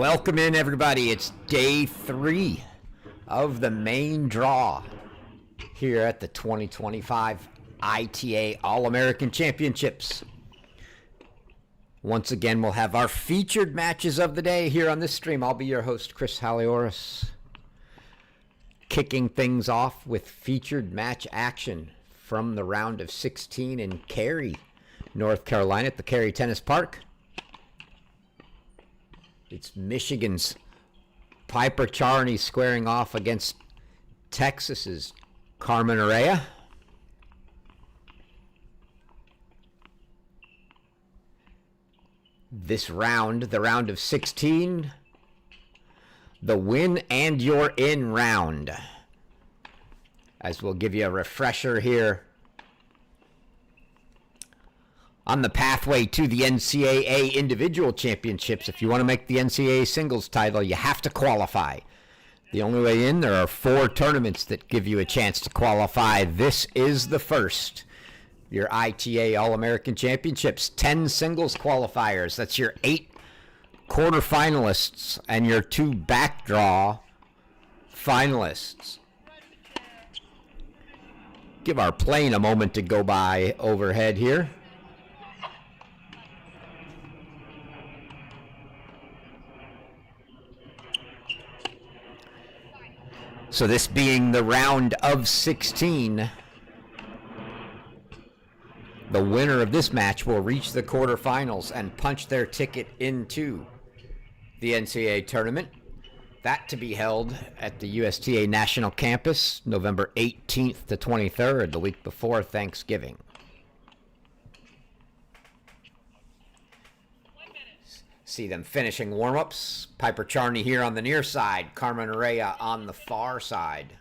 Welcome in, everybody. It's day 3 of the main draw here at the 2025 ITA All-American Championships. Once again, we'll have our featured matches of the day here on this stream. I'll be your host, Chris Halioris, kicking things off with featured match action from the round of 16 in Cary, North Carolina at the Cary Tennis Park. It's Michigan's Piper Charney squaring off against Texas's Carmen Herea. This round, the round of 16, the win and you're in round. As we'll give you a refresher here on the pathway to the NCAA Individual Championships. If you want to make the NCAA Singles title, you have to qualify. The only way in, there are 4 tournaments that give you a chance to qualify. This is the first. Your ITA All-American Championships, 10 singles qualifiers. That's your 8 quarterfinalists and your 2 backdraw finalists. Give our plane a moment to go by overhead here. So this being the round of 16, the winner of this match will reach the quarterfinals and punch their ticket into the NCAA tournament. That to be held at the USTA National Campus, November 18th to 23rd, the week before Thanksgiving. See them finishing warm-ups. Piper Charney here on the near side. Carmen Herea on the far side.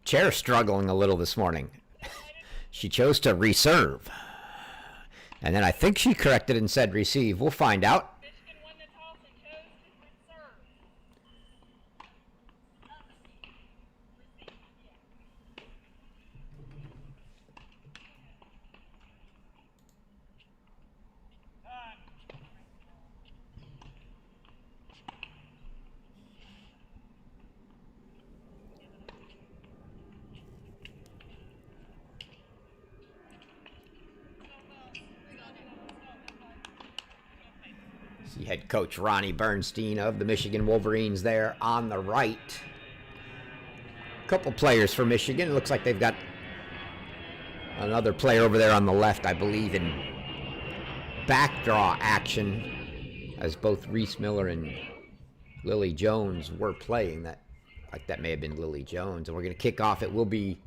Chair struggling a little this morning. She chose to reserve. And then I think she corrected and said receive. We'll find out. Michigan won the toss and chose to reserve. See head coach Ronnie Bernstein of the Michigan Wolverines there on the right. A couple players for Michigan. It looks like they've got another player over there on the left, I believe, in backdraw action, as both Reese Miller and Lily Jones were playing. That may have been Lily Jones. And we're going to kick off. It will be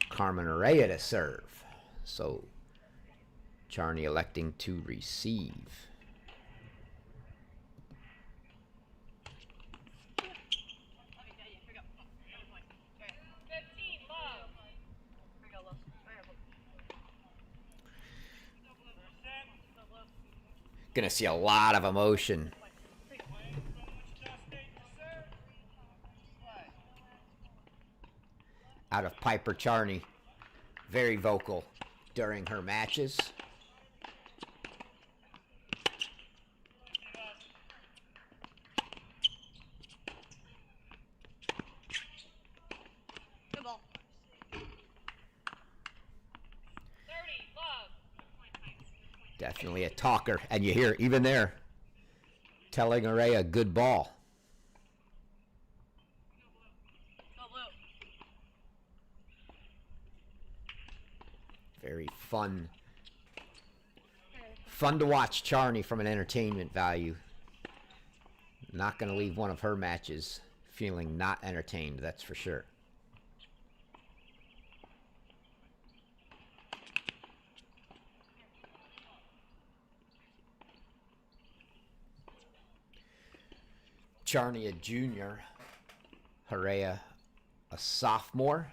Carmen Herea to serve. So Charney electing to receive. Gonna see a lot of emotion out of Piper Charney. Very vocal during her matches. Definitely a talker, and you hear even there telling Herea good ball. Very fun to watch Charney from an entertainment value. Not going to leave one of her matches feeling not entertained, that's for sure. Charney a junior, Herea a sophomore.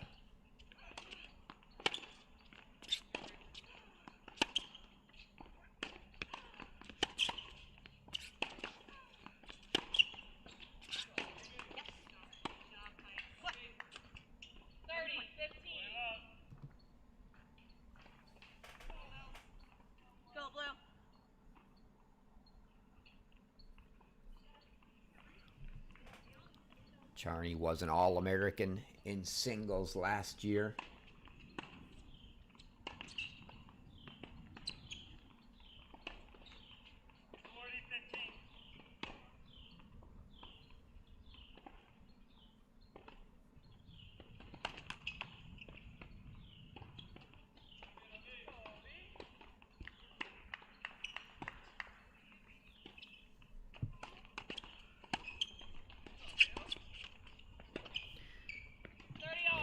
Charney was an All-American in singles last year.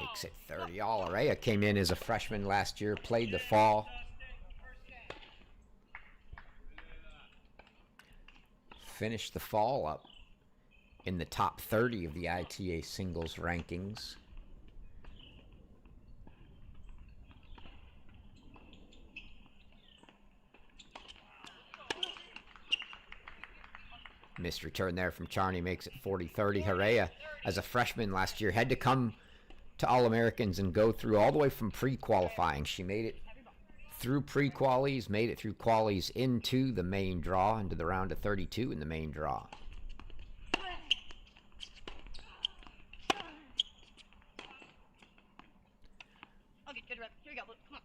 Makes it 30 all. Herea came in as a freshman last year, played the fall. Finished the fall up in the top 30 of the ITA singles rankings. Missed return there from Charney makes it 40-30. Herea, as a freshman last year, had to come to All-Americans and go through all the way from pre-qualifying. She made it through pre-qualies, made it through qualies into the main draw, into the round of 32 in the main draw. Okay, good rep. Here we go. Come on.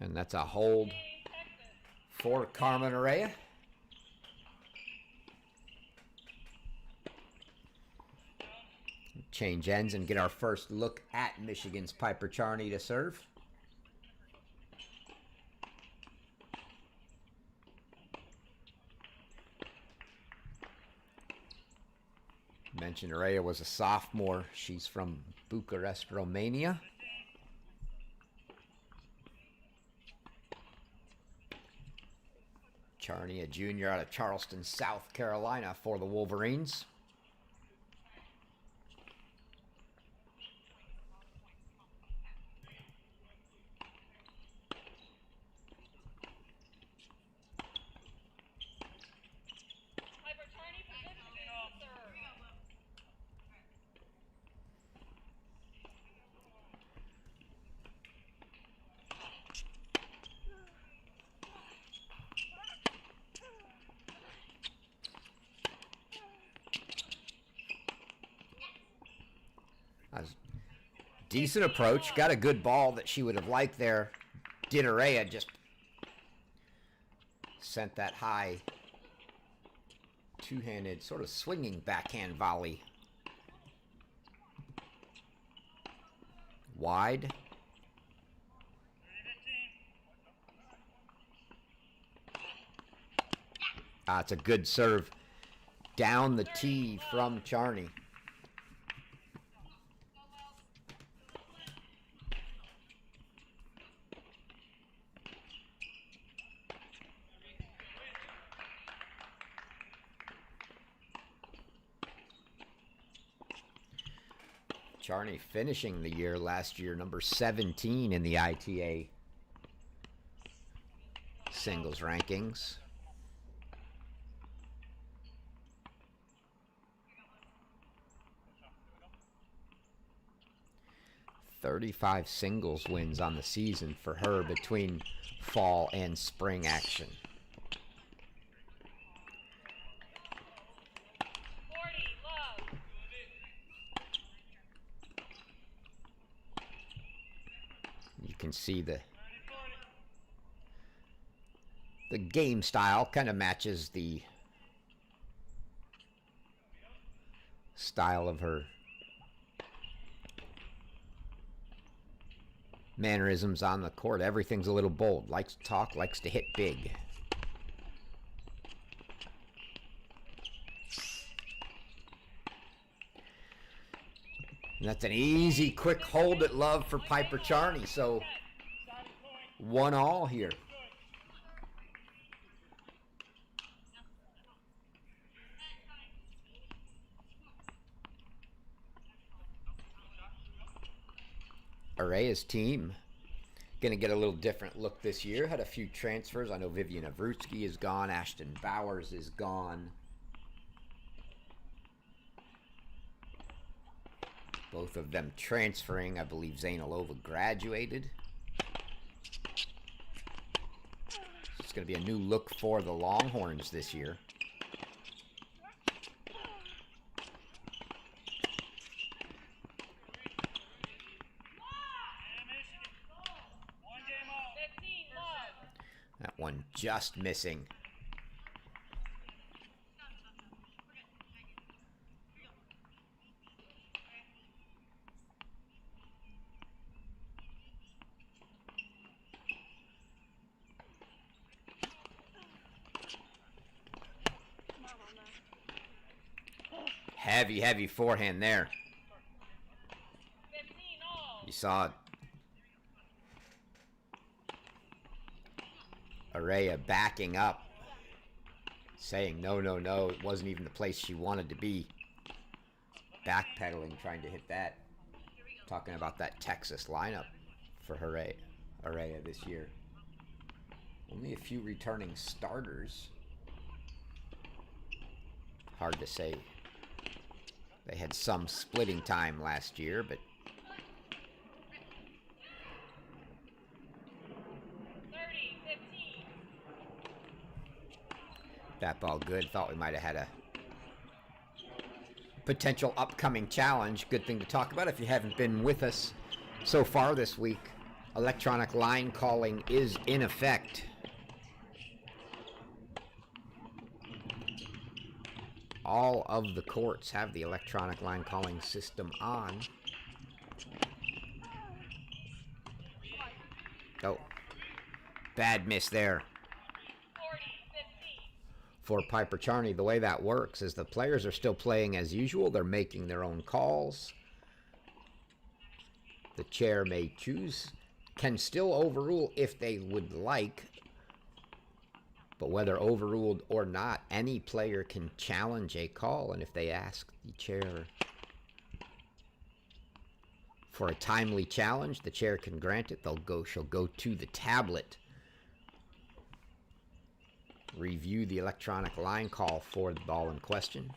And that's a hold for Carmen Herea. Change ends and get our first look at Michigan's Piper Charney to serve. Mentioned Herea was a sophomore. She's from Bucharest, Romania. Charney, a junior out of Charleston, South Carolina for the Wolverines. Decent approach. Got a good ball that she would have liked there. Did Herea just sent that high two-handed sort of swinging backhand volley. Wide. It's a good serve down the tee from Charney. Charney finishing the year last year, number 17 in the ITA singles rankings. "35 singles wins on the season for her between fall and spring action. You can see the game style kind of matches the style of her mannerisms on the court. Everything's a little bold. Likes to talk, likes to hit big. And that's an easy, quick hold at love for Piper Charney. So 1-all here. Herea's team going to get a little different look this year. Had a few transfers. I know Vivian Avrutsky is gone. Ashton Bowers is gone. Both of them transferring. I believe Zainalova graduated. It's going to be a new look for the Longhorns this year. just missing. Heavy, heavy forehand there. 15 all. You saw it. Herea backing up, saying no, no, no. It wasn't even the place she wanted to be. Backpedaling, trying to hit that. Talking about that Texas lineup for Herea this year. Only a few returning starters. Hard to say. They had some splitting time last year, but 30, 15. that ball good. Thought we might have had a potential upcoming challenge. Good thing to talk about if you haven't been with us so far this week. Electronic line calling is in effect. All of the courts have the electronic line calling system on. Oh, bad miss there. 40, 15. For Piper Charney, the way that works is the players are still playing as usual. They're making their own calls. The chair may choose, can still overrule if they would like. But whether overruled or not, any player can challenge a call. And if they ask the chair for a timely challenge, the chair can grant it. She'll go to the tablet, review the electronic line call for the ball in question.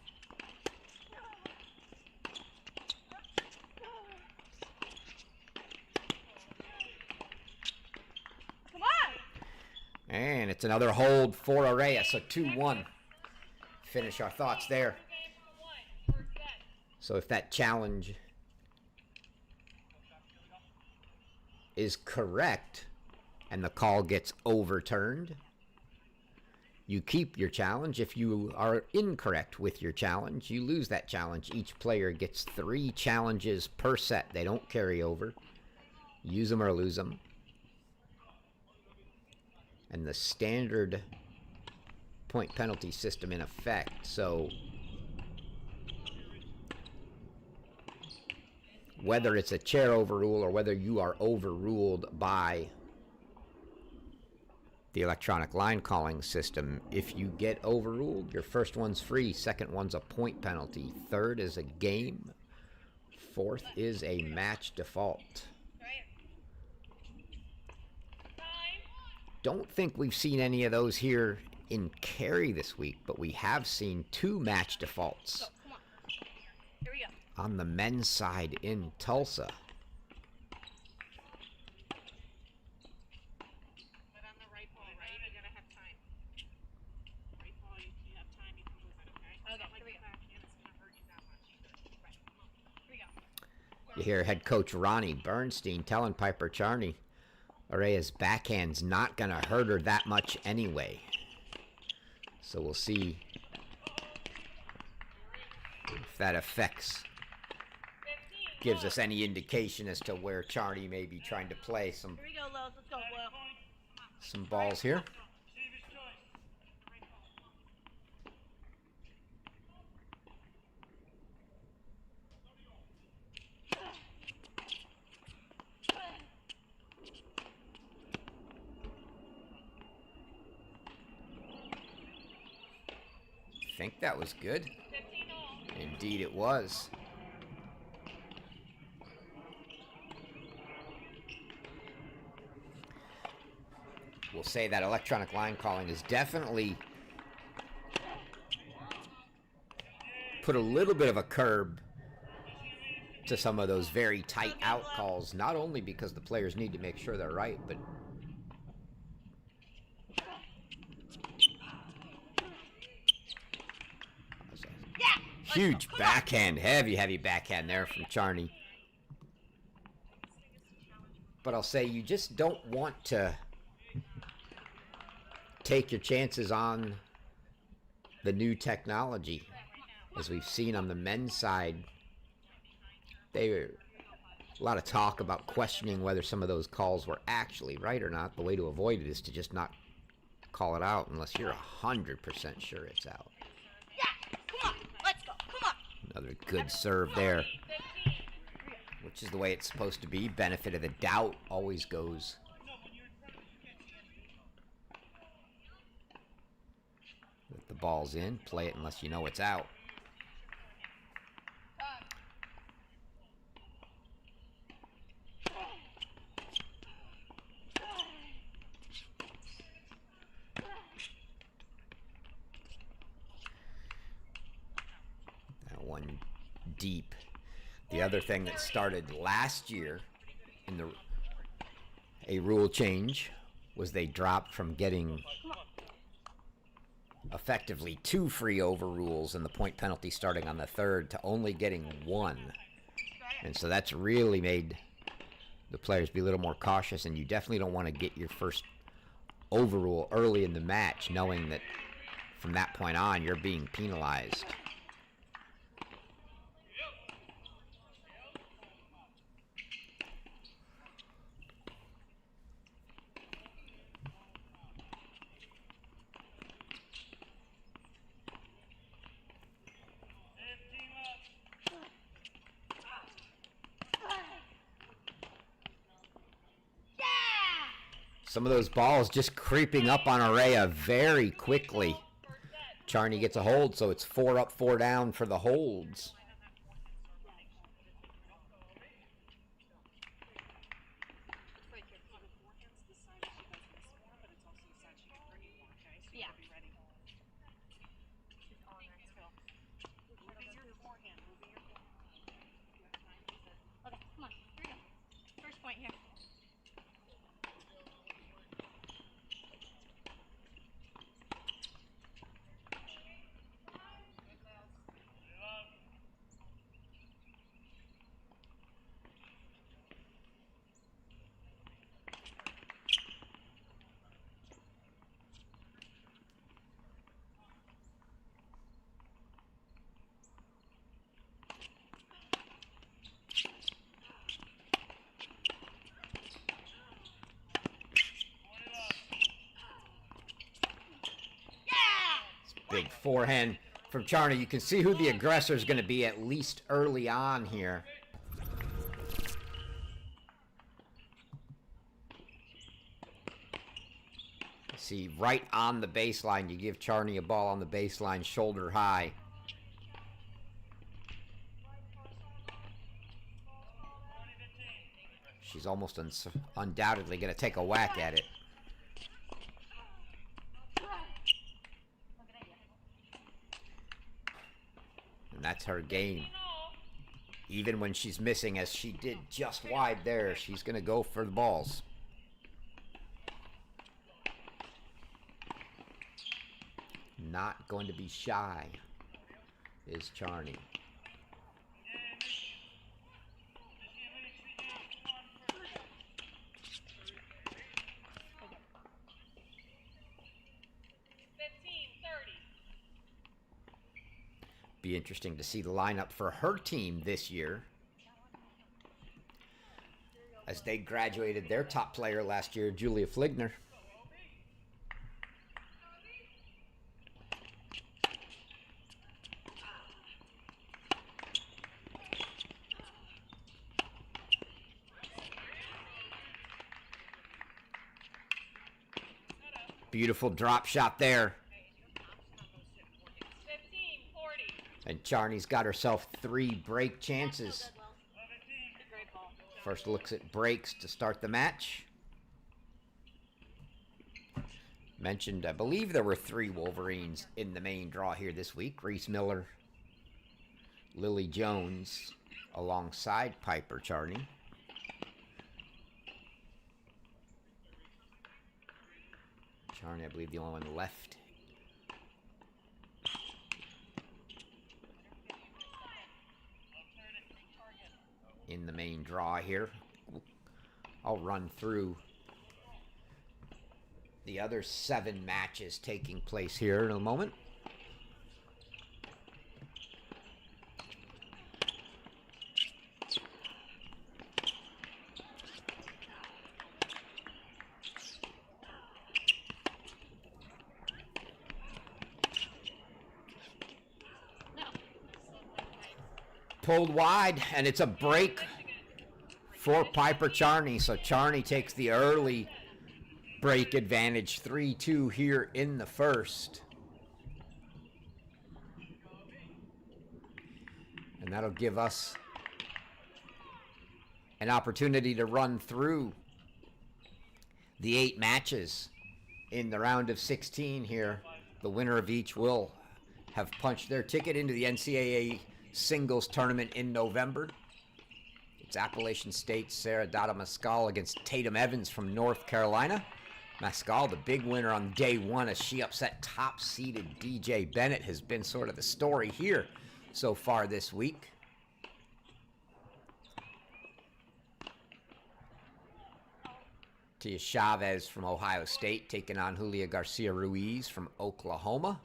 Come on! And it's another hold for Herea, so 2-1. Finish our thoughts there. Game for 1. First set. So if that challenge is correct and the call gets overturned, you keep your challenge. If you are incorrect with your challenge, you lose that challenge. Each player gets 3 challenges per set. They don't carry over. Use them or lose them. And the standard point penalty system in effect. So whether it's a chair overrule or whether you are overruled by the electronic line calling system, if you get overruled, your first one's free, second one's a point penalty, third is a game, fourth is a match default. Don't think we've seen any of those here in Cary this week, but we have seen 2 match defaults Go, come on. Here we go. on the men's side in Tulsa. But on the right ball, right? You gotta have time. Right ball, you have time, you can move it, okay? Okay, Like here we the go. backhand, it's gonna hurt you that much either. Right. Here we go. You hear head coach Ronnie Bernstein telling Piper Charney, Herea's backhand's not going to hurt her that much anyway. So we'll see if that affects, gives us any indication as to where Charney may be trying to play some Here we go, Lowe's. Let's go, Will. balls here. I think that was good. 15 all. Indeed it was. We'll say that electronic line calling is definitely put a little bit of a curb to some of those very tight out calls, not only because the players need to make sure they're right, but huge backhand, heavy backhand there from Charney. But I'll say you just don't want to take your chances on the new technology. As we've seen on the men's side, a lot of talk about questioning whether some of those calls were actually right or not. The way to avoid it is to just not call it out unless you're 100% sure it's out. Yeah, come on, let's go, come on. Another good serve there, which is the way it's supposed to be. Benefit of the doubt always goes. Let the ball's in, play it unless you know it's out. That one deep. The other thing that started last year in a rule change was they dropped from getting effectively 2 free over rules and the point penalty starting on the third to only getting 1. And so that's really made the players be a little more cautious, and you definitely don't want to get your first overrule early in the match knowing that from that point on you're being penalized. Some of those balls just creeping up on Herea very quickly. Charney gets a hold, so it's 4 up, 4 down for the holds. Yeah. Okay, come on, here we go. First point here. Big forehand from Charney. You can see who the aggressor is going to be at least early on here. See, right on the baseline, you give Charney a ball on the baseline, shoulder high. She's almost undoubtedly going to take a whack at it. And that's her game. Even when she's missing, as she did just wide there, she's going to go for the balls. Not going to be shy is Charney. Be interesting to see the lineup for her team this year, as they graduated their top player last year, Julia Fligner. Beautiful drop shot there. And Charney's got herself 3 break chances. First looks at breaks to start the match. Mentioned, I believe there were 3 Wolverines in the main draw here this week. Reese Miller, Lily Jones, alongside Piper Charney. Charney, I believe, the only one left. In the main draw here. I'll run through the other 7 matches taking place here in a moment. Pulled wide, and it's a break for Piper Charney. So Charney takes the early break advantage, 3-2 here in the first. And that'll give us an opportunity to run through the 8 matches in the round of 16 here. The winner of each will have punched their ticket into the NCAA singles tournament in November. It's Appalachian State's Sarah Dada Mascal against Tatum Evans from North Carolina. Mascal, the big winner on day 1 as she upset top-seeded DJ Bennett, has been sort of the story here so far this week. Tia Chavez from Ohio State taking on Julia Garcia Ruiz from Oklahoma.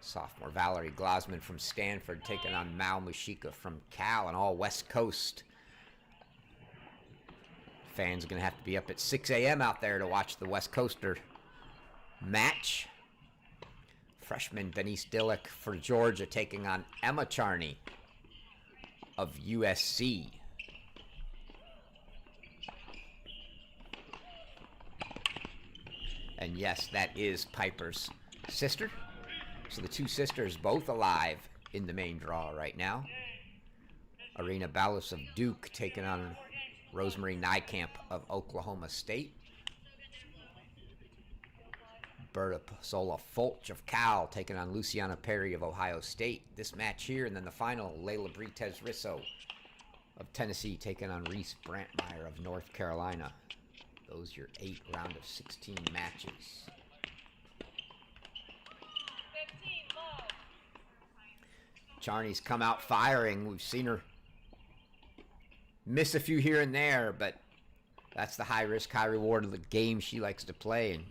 Sophomore Valerie Glasman from Stanford taking on Mao Mushika from Cal, and all West Coast fans are going to have to be up at 6 a.m. out there to watch the West Coaster match. Freshman Denise Dillick for Georgia taking on Emma Charney of USC. And yes, that is Piper's sister. So the 2 sisters both alive in the main draw right now. Arena Ballas of Duke taking on Rosemary Nykamp of Oklahoma State. Berta Sola Fulch of Cal taking on Luciana Perry of Ohio State. This match here, and then the final, Layla Brites Risso of Tennessee taking on Reese Brantmeyer of North Carolina. Those are your 8 round of 16 matches. Charney's come out firing. We've seen her miss a few here and there, but that's the high risk, high reward of the game she likes to play, and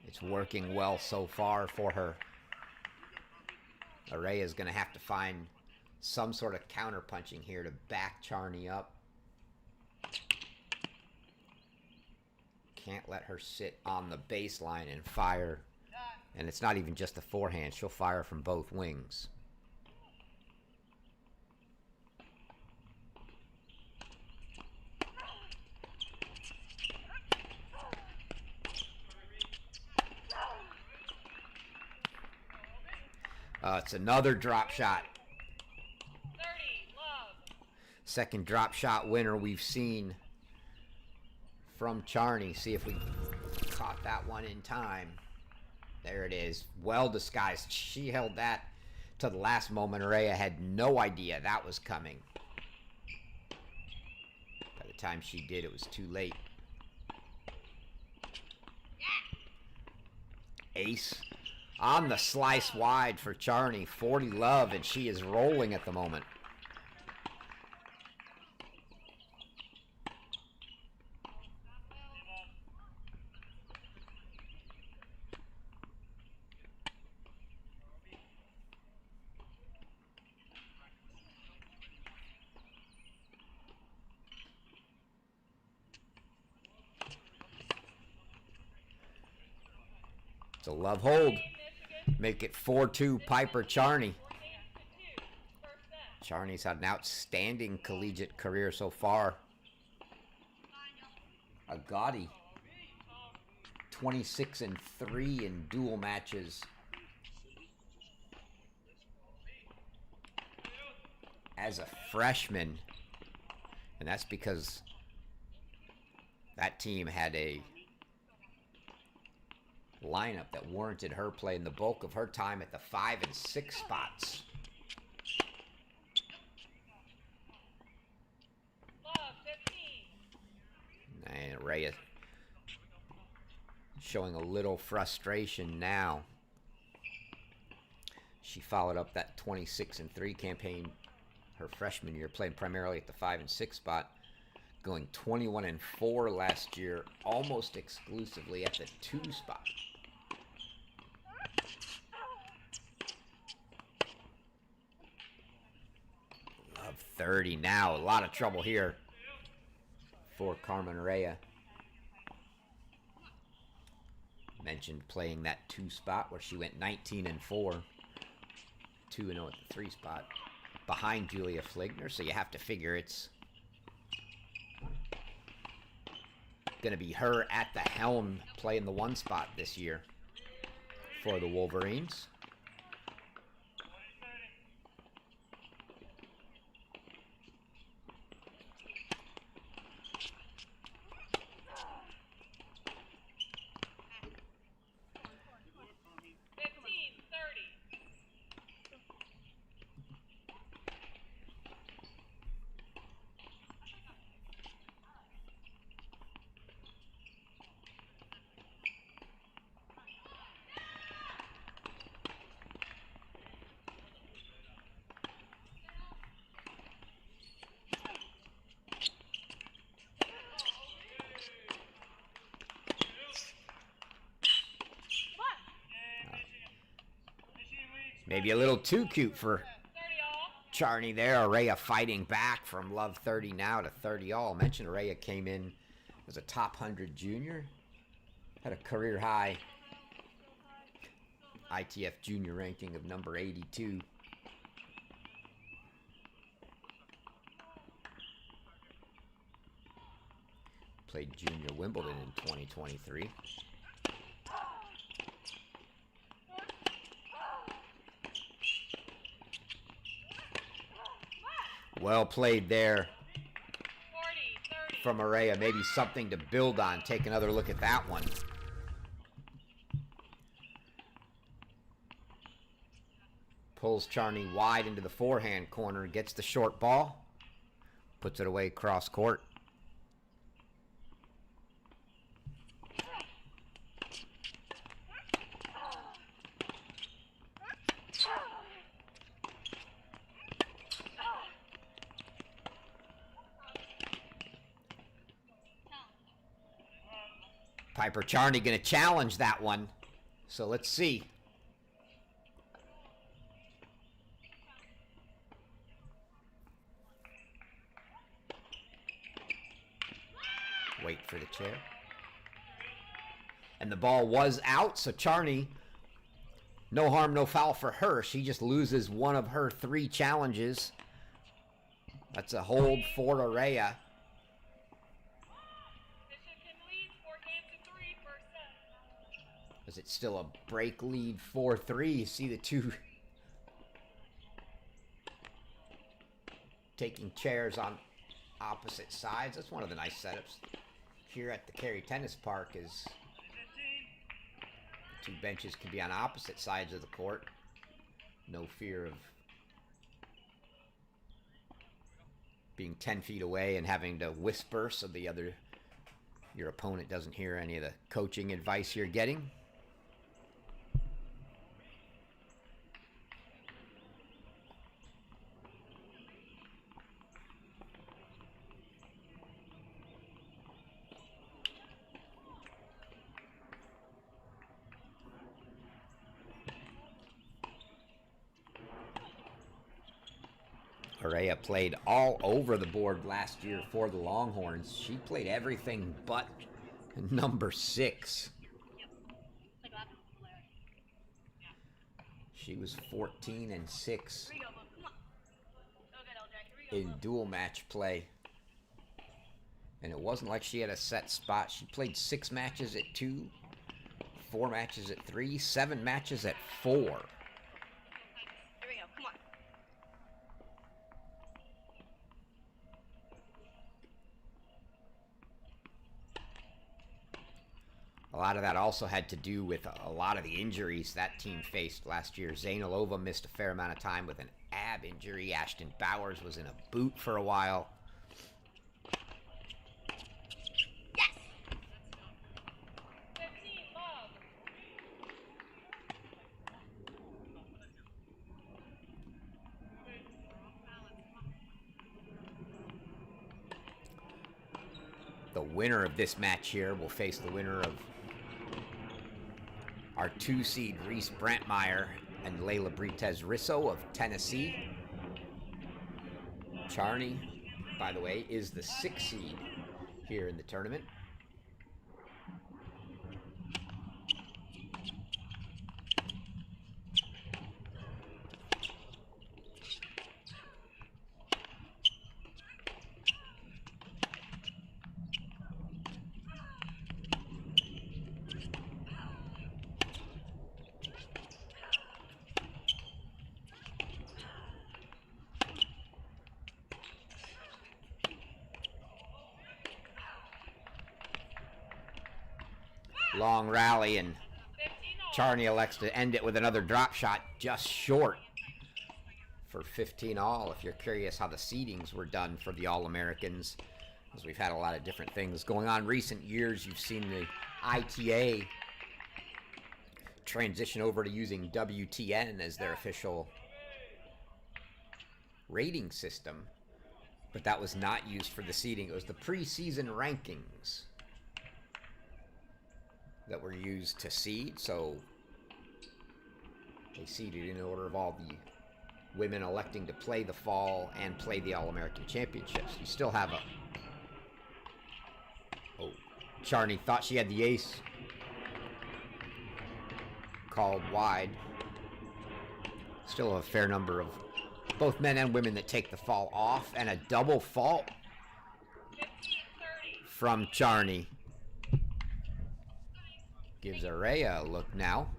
it's working well so far for her. Herea is going to have to find some sort of counter punching here to back Charney up. Can't let her sit on the baseline and fire. And it's not even just the forehand. She'll fire from both wings. It's another drop shot. 30, love. Second drop shot winner we've seen from Charney. See if we caught that one in time. There it is. Well disguised. She held that to the last moment. Herea had no idea that was coming. By the time she did, it was too late. Ace on the slice wide for Charney. 40 love, and she is rolling at the moment. It's a love hold. Make it 4-2 Piper Charney. Charney's had an outstanding collegiate career so far. A gaudy 26-3 in dual matches. As a freshman. And that's because that team had a lineup that warranted her playing the bulk of her time at the 5 and 6 spots. And Herea showing a little frustration now. She followed up that 26-3 campaign her freshman year, playing primarily at the 5 and 6 spot. going 21-4 last year, almost exclusively at the 2 spot. Love 30 now. A lot of trouble here for Carmen Herea. Mentioned playing that 2 spot where she went 19-4. 2-0 at the 3 spot behind Julia Fligner, so you have to figure it's going to be her at the helm playing the 1 spot this year for the Wolverines. Maybe a little too cute for Charney there. Herea fighting back from love 30 now to 30 all. I mentioned Herea came in as a top 100 junior. Had a career high ITF junior ranking of number 82. Played junior Wimbledon in 2023. Well played there from Herea. Maybe something to build on. Take another look at that one. Pulls Charney wide into the forehand corner. Gets the short ball. Puts it away cross court. Piper Charney going to challenge that one. So let's see. Wait for the chair. And the ball was out, so Charney, no harm, no foul for her. She just loses one of her 3 challenges. That's a hold for Herea. Is it still a break lead 4-3? You see the 2 taking chairs on opposite sides. That's one of the nice setups here at the Cary Tennis Park is 2 benches can be on opposite sides of the court. No fear of being 10 feet away and having to whisper so your opponent doesn't hear any of the coaching advice you're getting. Herea played all over the board last year for the Longhorns. She played everything but number 6. She was 14-6 in dual match play. And it wasn't like she had a set spot. She played 6 matches at 2, 4 matches at 3, 7 matches at 4. A lot of that also had to do with a lot of the injuries that team faced last year. Zainalova missed a fair amount of time with an ab injury. Ashton Bowers was in a boot for a while. Yes! winner of this match here will face the winner of our 2-seed Reese Brantmeyer and Layla Britez Risso of Tennessee. Charney, by the way, is the 6th seed here in the tournament. Long rally, and Charney elects to end it with another drop shot just short for 15-all. If you're curious how the seedings were done for the All-Americans, because we've had a lot of different things going on recent years. You've seen the ITA transition over to using WTN as their official rating system, but that was not used for the seeding. It was the preseason rankings that were used to seed, so they seeded in order of all the women electing to play the fall and play the All-American Championships. You still have a... Oh, Charney thought she had the ace. Called wide. Still a fair number of both men and women that take the fall off, and a double fault from Charney. Gives Herea a look now.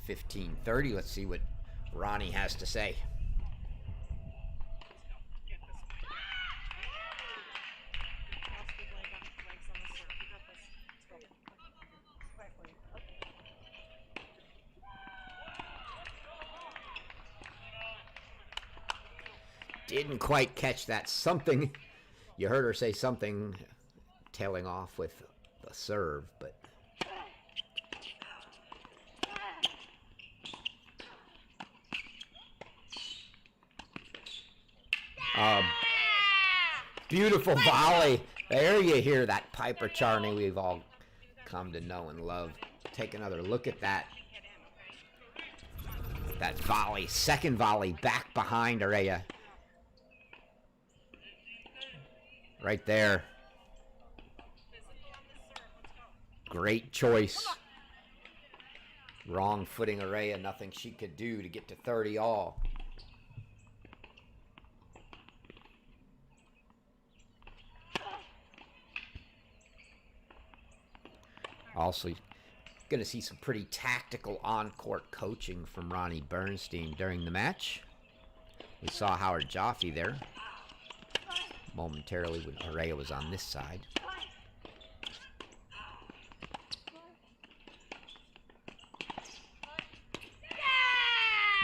15-30. Let's see what Ronnie has to say. Didn't quite catch that. Something. You heard her say something tailing off with the serve, but beautiful volley. There you hear that Piper Charney we've all come to know and love. Take another look at that. That volley, second volley back behind Herea. Right there. Great choice. Wrong footing Herea, nothing she could do to get to 30-all. Also, going to see some pretty tactical on-court coaching from Ronnie Bernstein during the match. We saw Howard Jaffe there momentarily when Herea was on this side.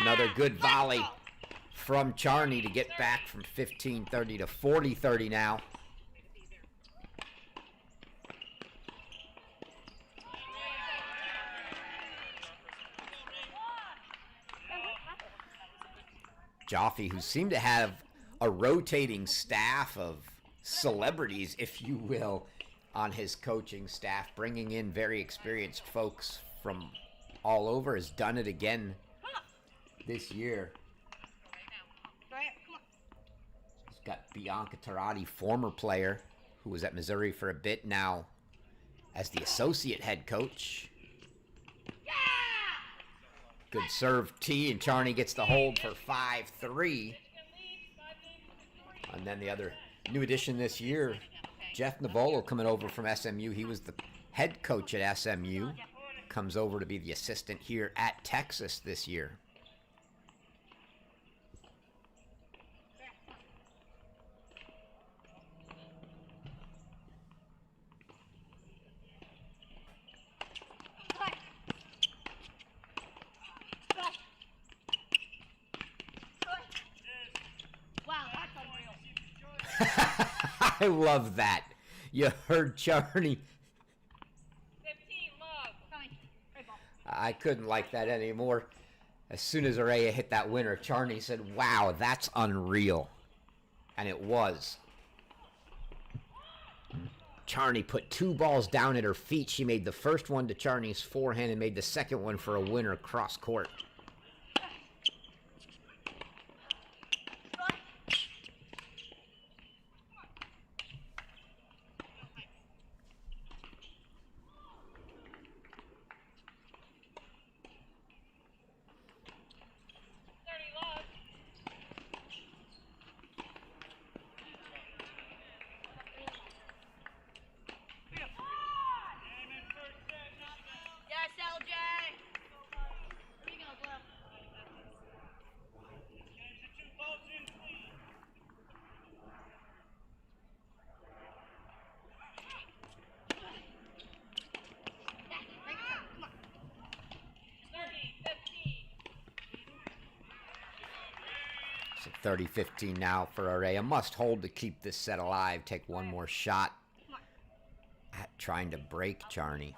Another good volley from Charney to get back from 15-30 to 40-30 now. Jaffe, who seemed to have a rotating staff of celebrities, if you will, on his coaching staff, bringing in very experienced folks from all over, has done it again this year. He's got Bianca Tarati, former player, who was at Missouri for a bit, now as the associate head coach. Good serve tee, and Charney gets the hold for 5-3. And then the other new addition this year, Jeff Navolo, coming over from SMU. He was the head coach at SMU. Comes over to be the assistant here at Texas this year. I love that. You heard Charney. 15, love. I couldn't like that anymore. As soon as Herea hit that winner, Charney said, wow, that's unreal. And it was. Charney put 2 balls down at her feet. She made the first one to Charney's forehand and made the second one for a winner cross court. Yes, LJ. Here we go, Glove. Come on. 30-15 now for Herea. Must hold to keep this set alive. Take one more shot at trying to break Charney.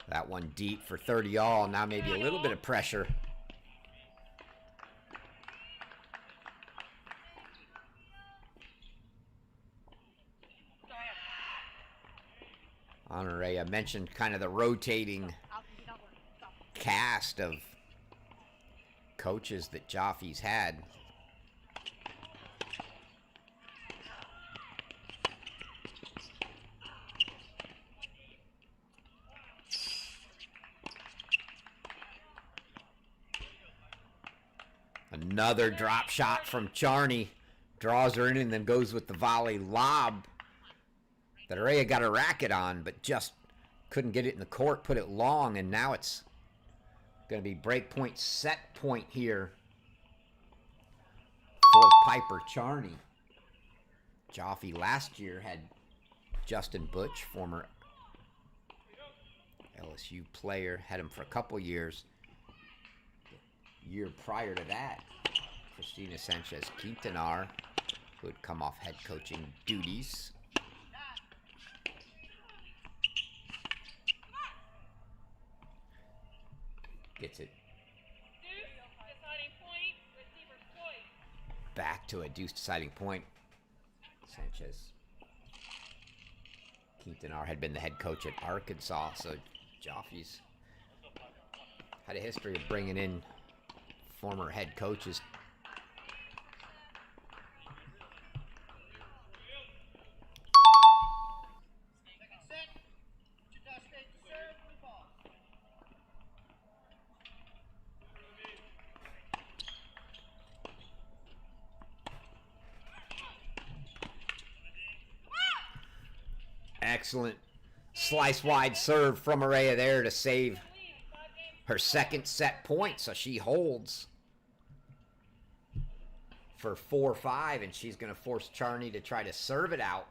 That one deep for 30 all. Now maybe a little bit of pressure. On Herea, I mentioned kind of the rotating cast of coaches that Joffy's had. Another drop shot from Charney. Draws her in and then goes with the volley lob that Herea got a racket on, but just couldn't get it in the court, put it long, and now it's going to be break point, set point here for Piper Charney. Joffy last year had Justin Butch, former LSU player, had him for a couple years. The year prior to that, Christina Sanchez-Quintanar, who had come off head coaching duties. Gets it back to a deuce deciding point. Sanchez Quintanar had been the head coach at Arkansas, so Joffy's had a history of bringing in former head coaches. Excellent slice wide serve from Herea there to save her second set point, so she holds for 4-5, and she's going to force Charney to try to serve it out.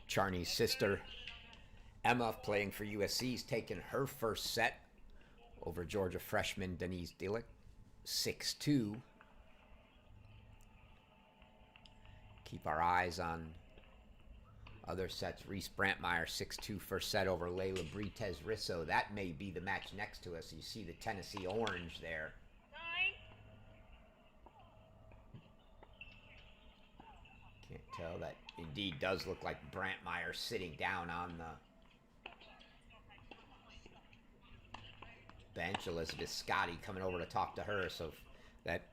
Charney's sister, Emma, playing for USC, has taken her first set over Georgia freshman Denise Dillick, 6-2. Keep our eyes on other sets. Reese Brantmeyer, 6-2 first set over Layla Britez Risso. That may be the match next to us. You see the Tennessee orange there. Can't tell. That indeed does look like Brantmeyer sitting down on the bench. Elizabeth Scotty coming over to talk to her, so that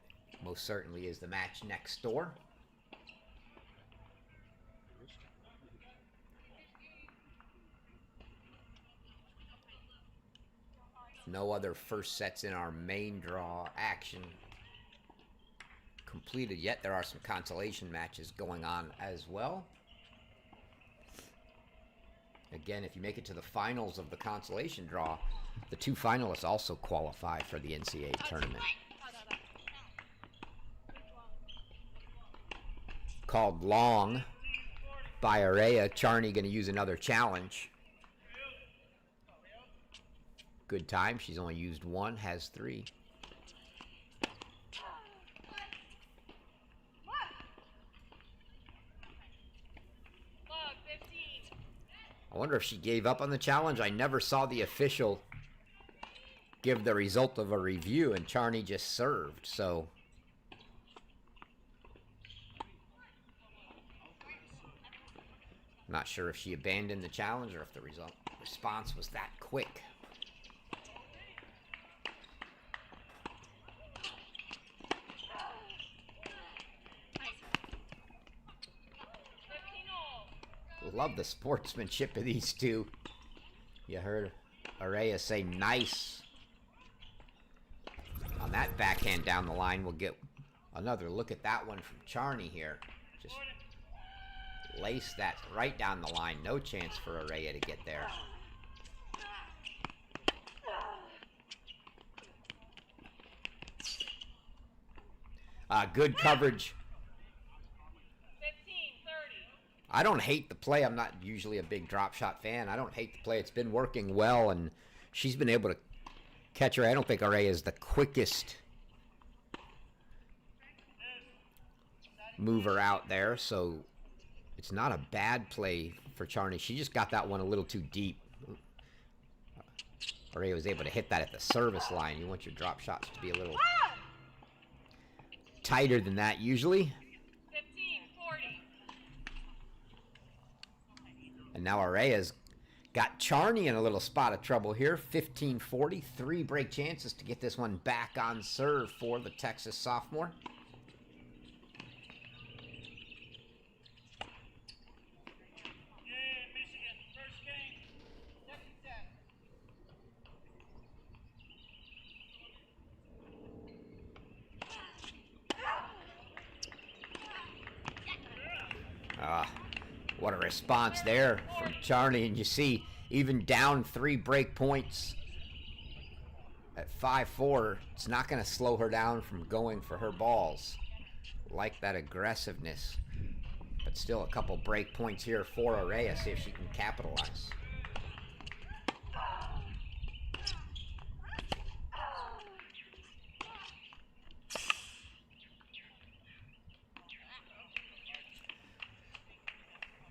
most certainly is the match next door. No other first sets in our main draw action completed yet. There are some consolation matches going on as well. Again, if you make it to the finals of the consolation draw, the 2 finalists also qualify for the NCAA tournament. Called long by Herea. Charney going to use another challenge. Good time. She's only used 1, has 3. I wonder if she gave up on the challenge. I never saw the official give the result of a review, and Charney just served, so... Not sure if she abandoned the challenge or if the response was that quick. Love the sportsmanship of these two. You heard Herea say nice. On that backhand down the line, we'll get another look at that one from Charney here. Just lace that right down the line. No chance for Herea to get there. Good coverage. I don't hate the play. I'm not usually a big drop shot fan. I don't hate the play. It's been working well, and she's been able to catch her. I don't think Herea is the quickest mover out there, so it's not a bad play for Charney. She just got that one a little too deep. Herea was able to hit that at the service line. You want your drop shots to be a little tighter than that usually. And now Herea's got Charney in a little spot of trouble here. 15-40, 3 break chances to get this one back on serve for the Texas sophomore. What a response there from Charney. And you see, even down 3 break points at 5-4, it's not going to slow her down from going for her balls. Like that aggressiveness. But still a couple break points here for Herea. See if she can capitalize.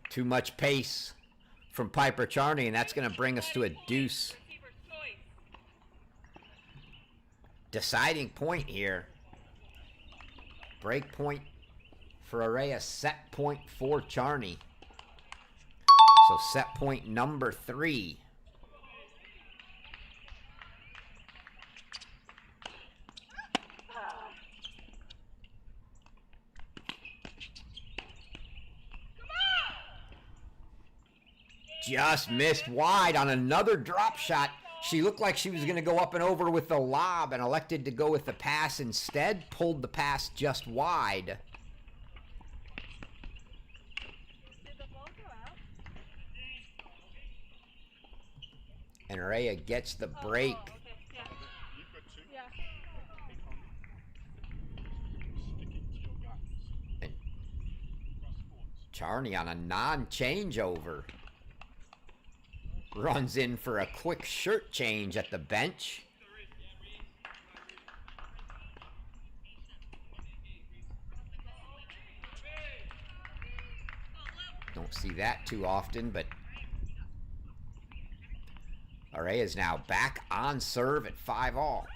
Too much pace from Piper Charney, and that's going to bring us to a deuce. Deciding point here. Break point for Herea, set point for Charney. So set point number 3. Just missed wide on another drop shot. She looked like she was going to go up and over with the lob and elected to go with the pass instead. Pulled the pass just wide. And Herea gets the break. And Charney on a non-changeover runs in for a quick shirt change at the bench. Don't see that too often, but Herea is now back on serve at 5-all.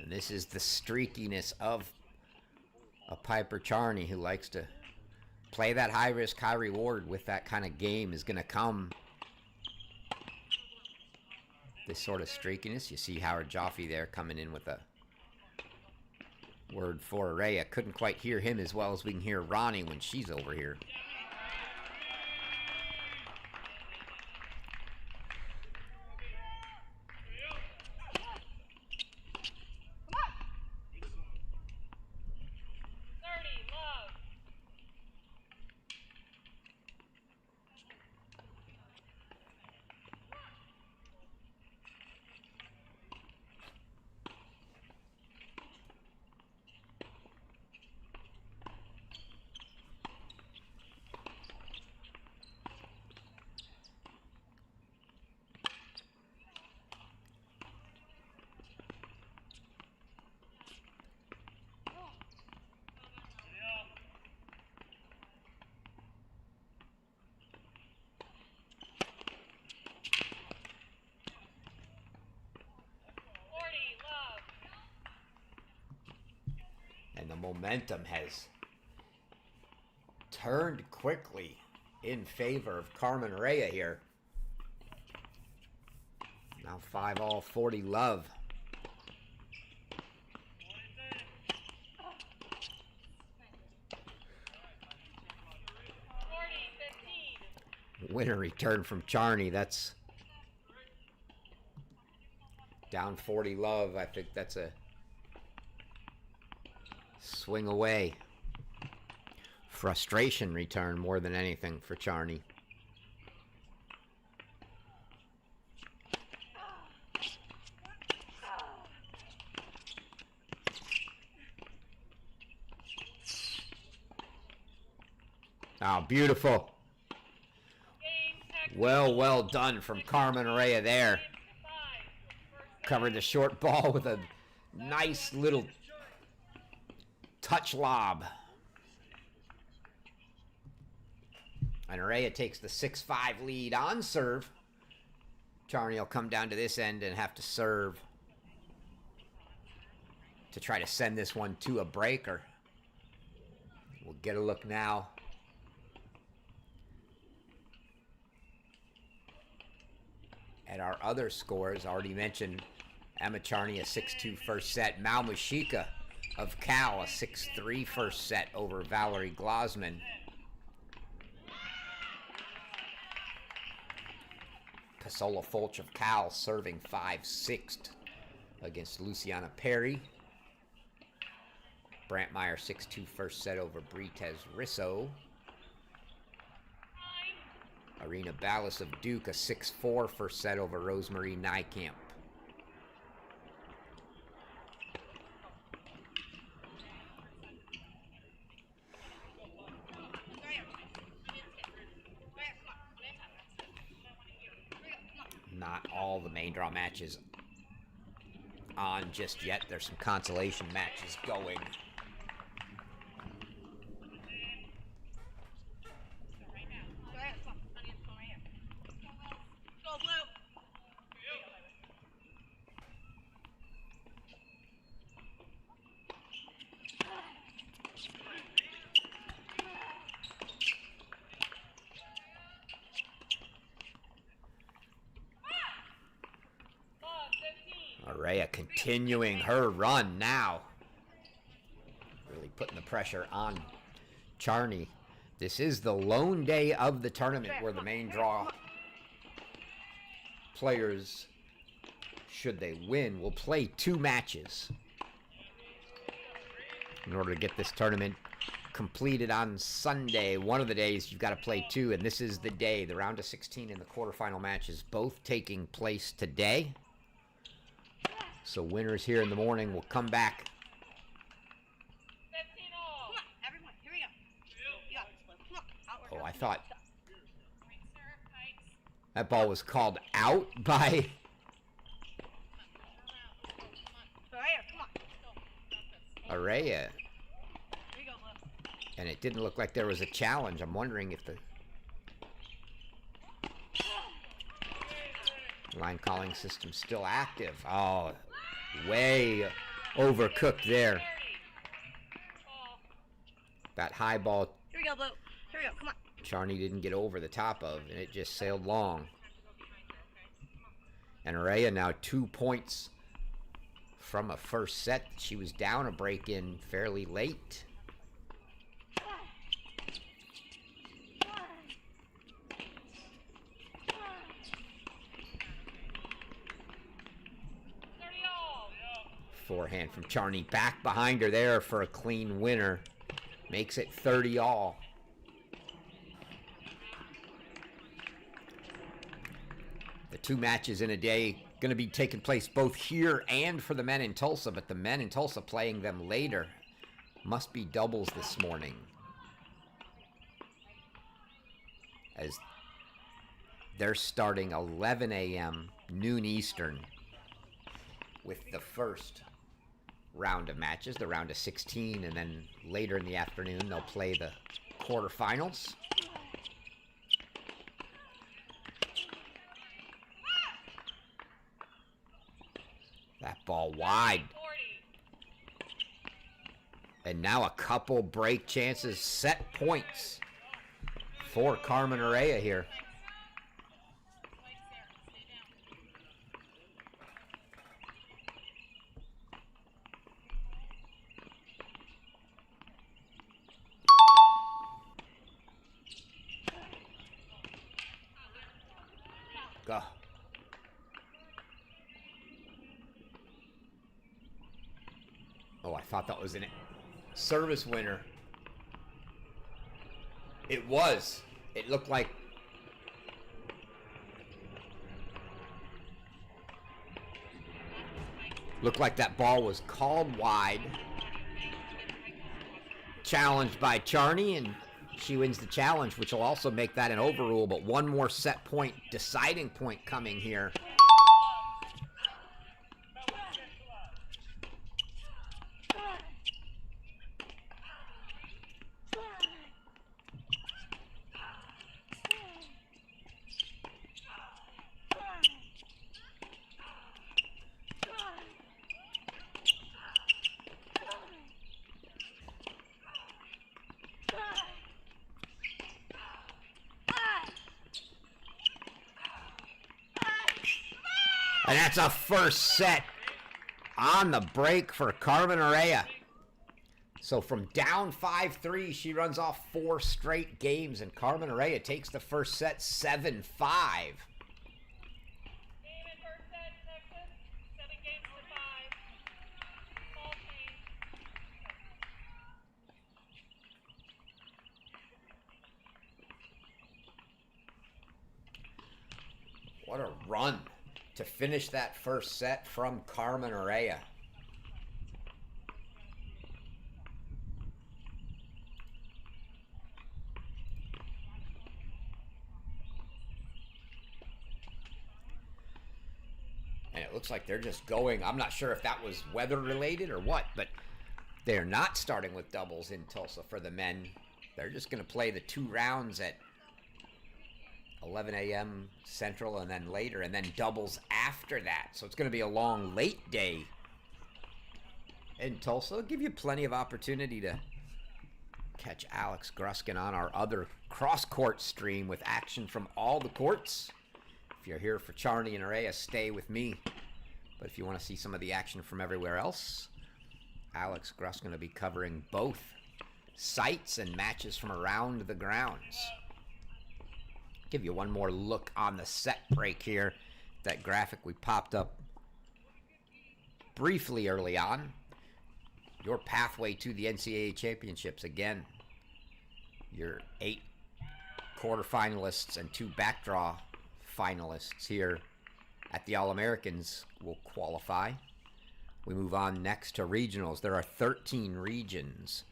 This is the streakiness of a Piper Charney, who likes to play that high risk, high reward with that kind of game. Is going to come this sort of streakiness. You see Howard Joffe there coming in with a Word for Herea. Couldn't quite hear him as well as we can hear Ronnie when she's over here. And the momentum has turned quickly in favor of Carmen Herea here. Now 5-all, 40 love. Winner return from Charney. That's down 40 love. I think that's a swing away. Frustration return more than anything for Charney. Oh, beautiful. Well done from Carmen Herea there. Covered the short ball with a nice little touch lob. And Herea takes the 6-5 lead on serve. Charney will come down to this end and have to serve to try to send this one to a breaker. We'll get a look now. At our other scores, already mentioned Emma Charney a 6-2 first set. Mal Mushika of Cal a 6-3 first set over Valerie Glosman. Casola Folch of Cal serving 5-6 against Luciana Perry. Brantmeyer 6-2 first set over Britez Risso. Arena Ballas of Duke a 6-4 first set over Rosemarie Niekamp. Not all the main draw matches on just yet. There's some consolation matches going. Herea continuing her run now. Really putting the pressure on Charney. This is the lone day of the tournament where the main draw players, should they win, will play 2 matches in order to get this tournament completed on Sunday. One of the days you've got to play 2, and this is the day. The round of 16 and the quarterfinal matches both taking place today. So winners here in the morning will come back. Oh, I thought that ball was called out by Herea. And it didn't look like there was a challenge. I'm wondering if the line calling system's still active. Oh, way overcooked there. That high ball. Here we go, Blue. Here we go. Come on. Charney didn't get over the top of, and it just sailed long. And Herea now 2 points from a first set. She was down a break in fairly late. Forehand from Charney, back behind her there for a clean winner. Makes it 30 all. The two matches in a day going to be taking place both here and for the men in Tulsa, but the men in Tulsa playing them later. Must be doubles this morning, as they're starting 11 a.m. noon Eastern with the first round of matches, the round of 16, and then later in the afternoon they'll play the quarterfinals. That ball wide. And now a couple break chances, set points for Carmen Herea here. Go. Oh, I thought that was an service winner. It was. It looked like that ball was called wide. Challenged by Charney, and she wins the challenge, which will also make that an overrule, but one more set point, deciding point coming here. And that's a first set on the break for Carmen Herea. So from down 5-3, she runs off 4 straight games, and Carmen Herea takes the first set 7-5. What a run to finish that first set from Carmen Herea. And it looks like they're just going. I'm not sure if that was weather related or what, but they're not starting with doubles in Tulsa for the men. They're just going to play the 2 rounds at 11 a.m. Central and then later, and then doubles after that. So it's going to be a long, late day in Tulsa. It'll give you plenty of opportunity to catch Alex Gruskin on our other cross-court stream with action from all the courts. If you're here for Charney and Herea, stay with me. But if you want to see some of the action from everywhere else, Alex Gruskin will be covering both sites and matches from around the grounds. Give you one more look on the set break here. That graphic we popped up briefly early on. Your pathway to the NCAA championships. Again, your 8 quarterfinalists and 2 backdraw finalists here at the All-Americans will qualify. We move on next to regionals. There are 13 regions.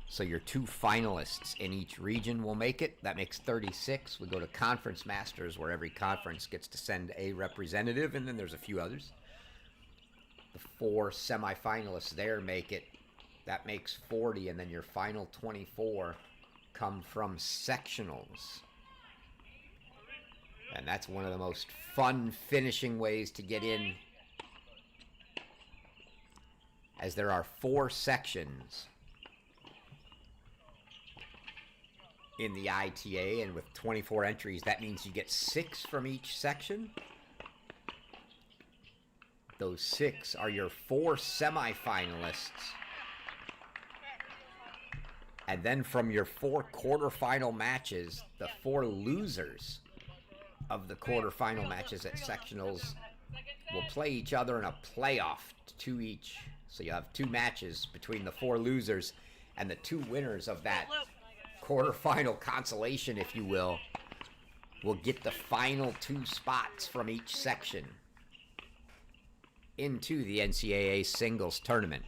So your 2 finalists in each region will make it. That makes 36. We go to Conference Masters, where every conference gets to send a representative, and then there's a few others. The 4 semifinalists there make it. That makes 40, and then your final 24 come from sectionals. And that's one of the most fun finishing ways to get in, as there are 4 sections in the ITA, and with 24 entries, that means you get 6 from each section. Those 6 are your 4 semifinalists. And then from your 4 quarterfinal matches, the 4 losers of the quarterfinal matches at sectionals will play each other in a playoff, 2 each. So you have 2 matches between the 4 losers, and the 2 winners of that quarterfinal consolation, if you will get the final 2 spots from each section into the NCAA singles tournament.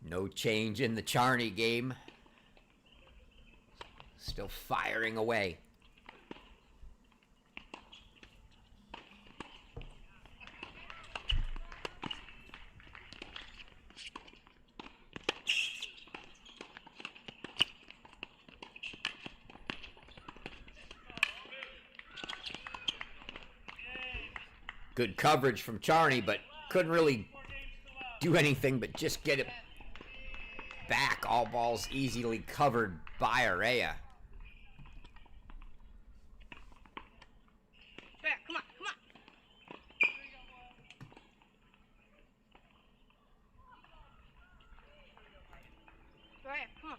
No change in the Charney game. Still firing away. Good coverage from Charney, but couldn't really do anything but just get it back. All balls easily covered by Herea. Come on, come on. Right, come on.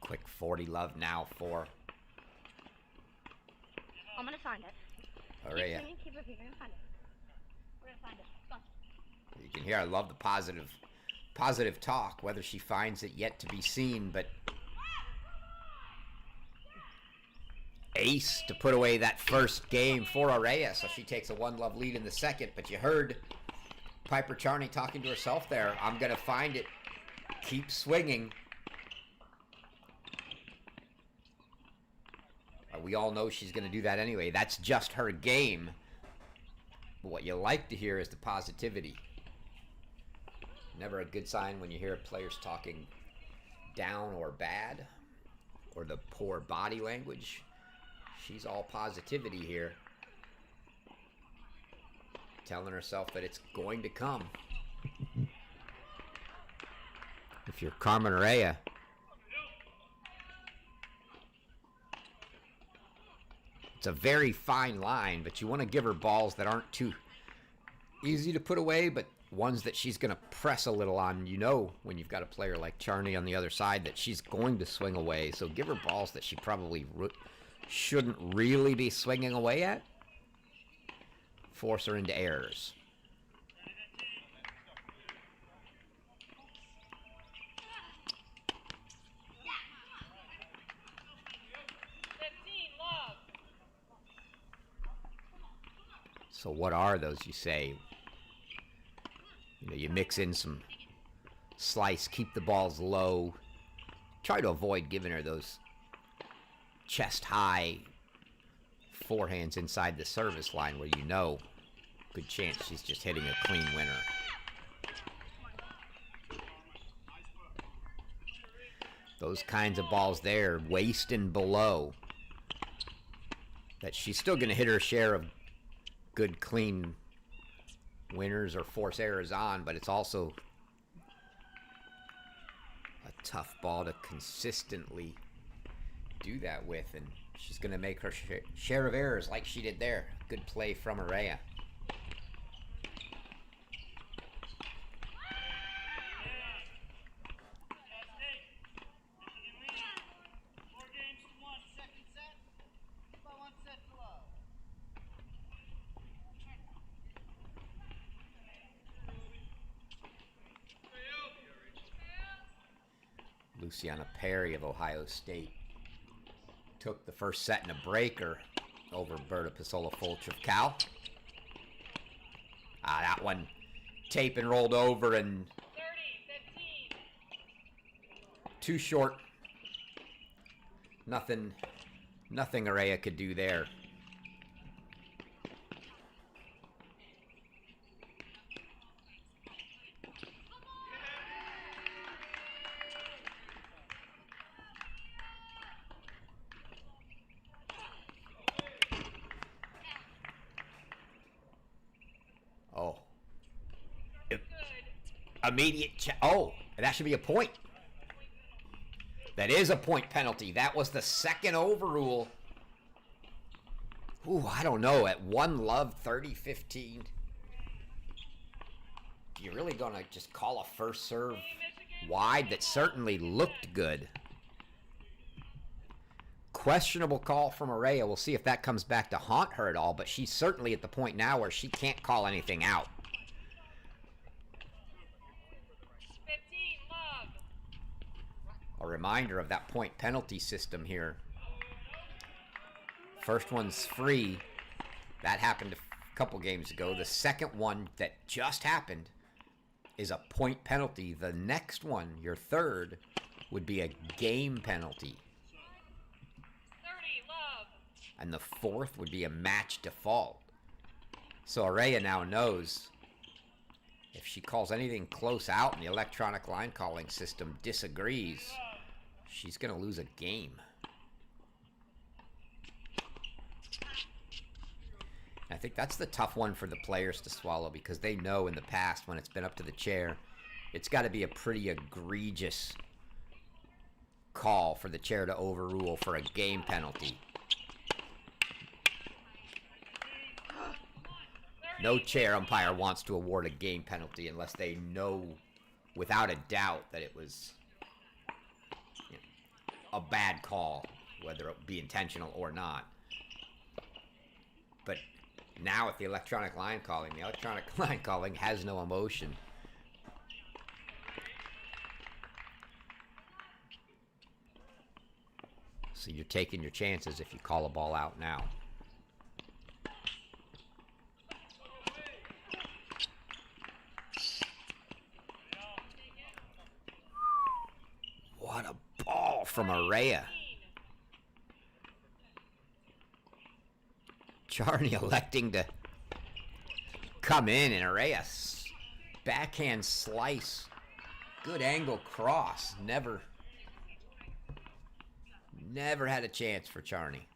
Quick 40 love now for I'm gonna find it. Herea. Keep repeating, we're gonna find it. We're gonna find it. Go. You can hear I love the positive talk, whether she finds it yet to be seen, but ace to put away that first game for Herea, so she takes a 1-love lead in the second. But you heard Piper Charney talking to herself there. I'm gonna find it. Keep swinging. We all know she's going to do that anyway. That's just her game. But what you like to hear is the positivity. Never a good sign when you hear players talking down or bad, or the poor body language. She's all positivity here. Telling herself that it's going to come. If you're Carmen Herea, it's a very fine line, but you want to give her balls that aren't too easy to put away, but ones that she's going to press a little on. You know, when you've got a player like Charney on the other side, that she's going to swing away. So give her balls that she probably shouldn't really be swinging away at. Force her into errors. So what are those, you say? You know, you mix in some slice, keep the balls low. Try to avoid giving her those chest-high forehands inside the service line where you know good chance she's just hitting a clean winner. Those kinds of balls there, waist and below, that she's still going to hit her share of good, clean winners or force errors on, but it's also a tough ball to consistently do that with, and she's going to make her share of errors like she did there. Good play from Herea. Luciana Perry of Ohio State took the first set in a breaker over Berta Pisola-Folch of Cal. That one tape and rolled over and 30, 15. too short. Nothing Herea could do there. Oh. Immediate oh, that should be a point. That is a point penalty. That was the second overrule. Ooh, I don't know. At 1-love, 30-15. You're really going to just call a first serve wide that certainly looked good. Questionable call from Herea. We'll see if that comes back to haunt her at all, but she's certainly at the point now where she can't call anything out. 15-love. A reminder of that point penalty system here. First one's free. That happened a couple games ago. The second one that just happened is a point penalty. The next one, your third, would be a game penalty. 30-love. And the fourth would be a match default. So Herea now knows if she calls anything close out and the electronic line calling system disagrees, she's going to lose a game. I think that's the tough one for the players to swallow, because they know in the past when it's been up to the chair, it's got to be a pretty egregious call for the chair to overrule for a game penalty. No chair umpire wants to award a game penalty unless they know without a doubt that it was, you know, a bad call, whether it be intentional or not. But now with the electronic line calling has no emotion. So you're taking your chances if you call a ball out now. What a ball from Herea. Charney electing to come in, and Herea backhand slice. Good angle cross. Never had a chance for Charney.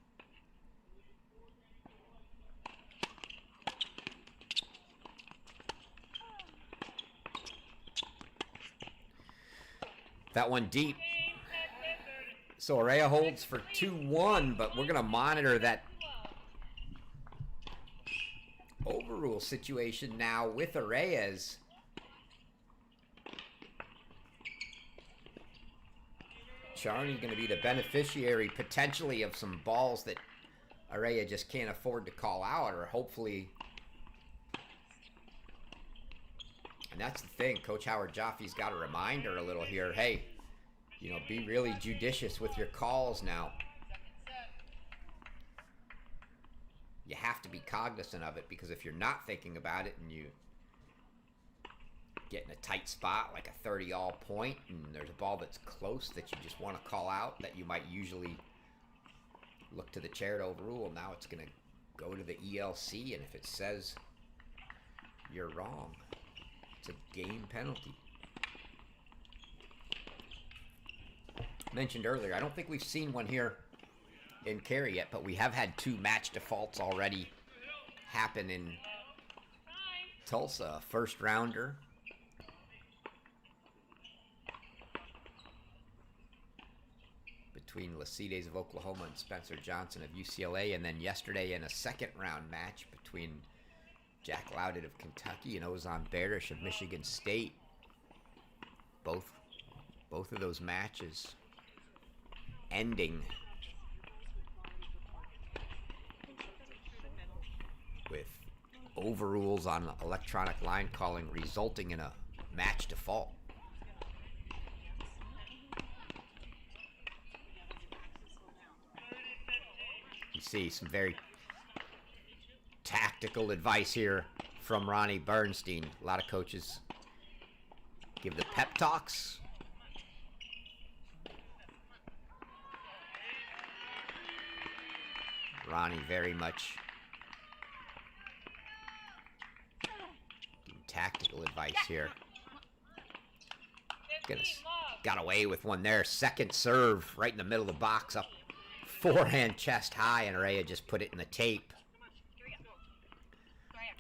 That one deep. So Herea holds for 2-1, but we're going to monitor that overrule situation now with Herea's. Charney going to be the beneficiary potentially of some balls that Herea just can't afford to call out, or hopefully. And that's the thing. Coach Howard Jaffe's got to remind her a little here. Hey, you know, be really judicious with your calls now. You have to be cognizant of it, because if you're not thinking about it and you get in a tight spot like a 30-all point and there's a ball that's close that you just want to call out that you might usually look to the chair to overrule, now it's going to go to the ELC, and if it says you're wrong, it's a game penalty. Mentioned earlier, I don't think we've seen one here in Cary yet, but we have had 2 match defaults already happen in Tulsa. First rounder between Lacides of Oklahoma and Spencer Johnson of UCLA, and then yesterday in a second round match between Jack Loudon of Kentucky and Ozan Barish of Michigan State. Both of those matches ending with overrules on electronic line calling, resulting in a match default. You see some very tactical advice here from Ronnie Bernstein. A lot of coaches give the pep talks. Ronnie very much giving tactical advice here. Goodness, got away with one there. Second serve right in the middle of the box, up forehand chest high, and Herea just put it in the tape.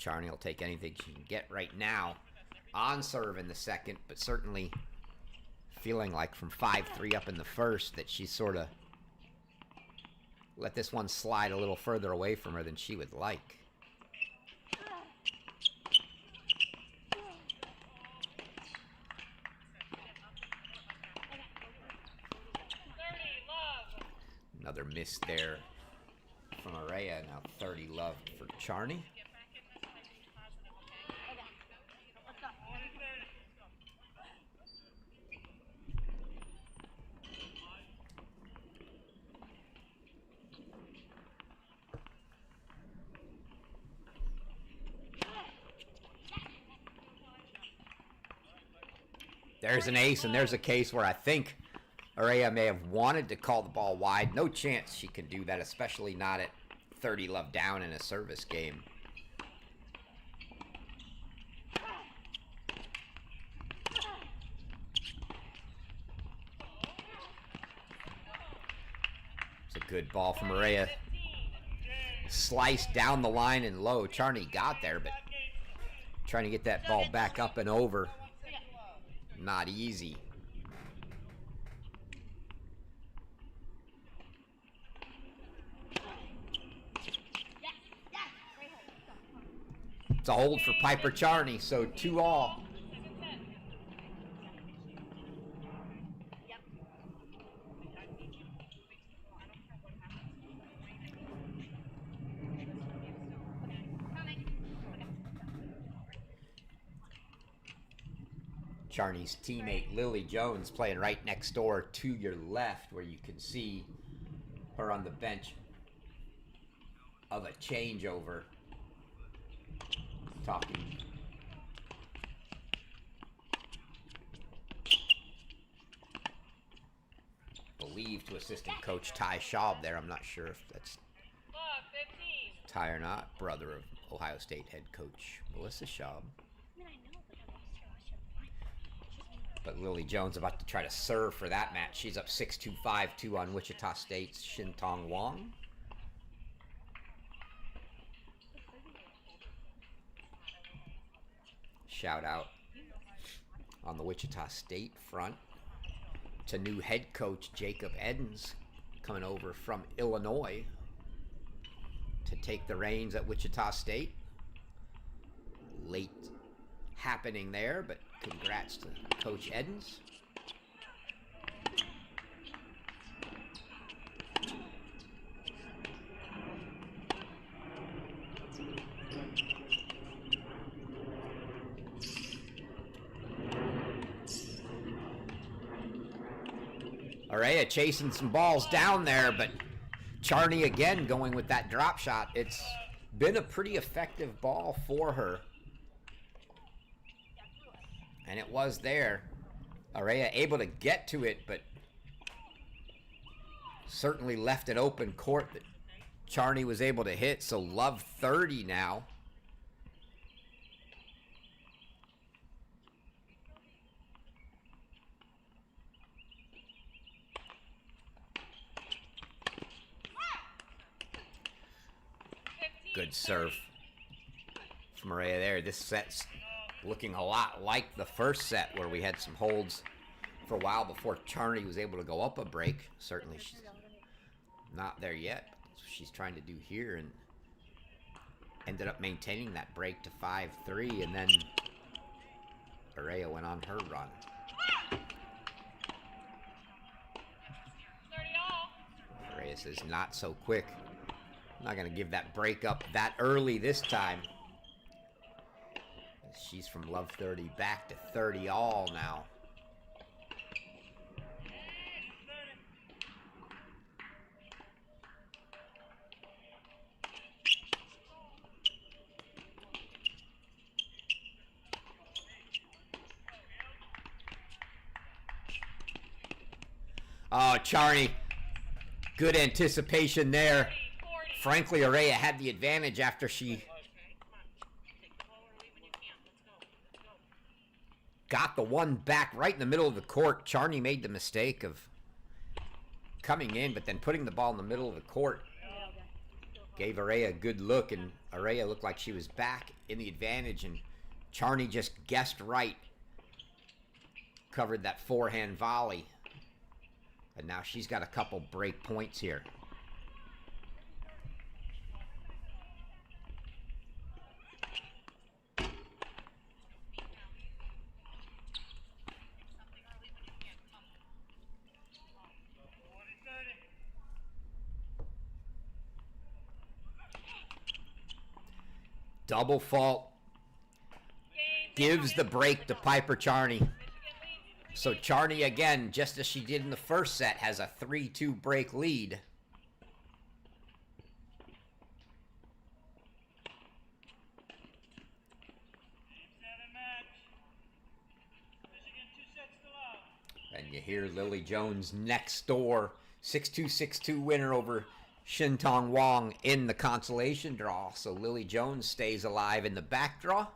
Charney will take anything she can get right now on serve in the second, but certainly feeling like from 5-3 up in the first that she sort of let this one slide a little further away from her than she would like. Another miss there from Herea. Now 30 love for Charney. There's an ace, and there's a case where I think Herea may have wanted to call the ball wide. No chance she can do that, especially not at 30 love down in a service game. It's a good ball from Herea. Sliced down the line and low. Charney got there, but trying to get that ball back up and over. Not easy. It's a hold for Piper Charney, so 2-all. Charney's teammate Lily Jones playing right next door to your left, where you can see her on the bench of a changeover. Talking. Believed to assistant coach Ty Schaub there. I'm not sure if that's Ty or not. Brother of Ohio State head coach Melissa Schaub. But Lily Jones about to try to serve for that match. She's up 6-2, 5-2 on Wichita State's Shintong Wong. Shout out on the Wichita State front to new head coach Jacob Edens, coming over from Illinois to take the reins at Wichita State. Late happening there, but congrats to Coach Edens. Herea chasing some balls down there, but Charney again going with that drop shot. It's been a pretty effective ball for her. And it was there. Herea able to get to it, but certainly left an open court that Charney was able to hit. So love 30 now. Good serve from Herea there. This set's looking a lot like the first set where we had some holds for a while before Charney was able to go up a break. Certainly she's not there yet. That's what she's trying to do here, and ended up maintaining that break to 5-3, and then Herea went on her run. Herea says not so quick. I'm not going to give that break up that early this time. She's from love 30 back to 30 all now. Oh, Charney. Good anticipation there. Frankly, Herea had the advantage after she got the one back right in the middle of the court. Charney made the mistake of coming in, but then putting the ball in the middle of the court Gave Herea a good look, and Herea looked like she was back in the advantage, and Charney just guessed right. Covered that forehand volley. And now she's got a couple break points here. Double fault. Gives the break to Piper Charney. So Charney, again, just as she did in the first set, has a 3-2 break lead. And you hear Lily Jones next door. 6-2, 6-2 winner over Shintong Wong in the consolation draw. So Lily Jones stays alive in the back draw.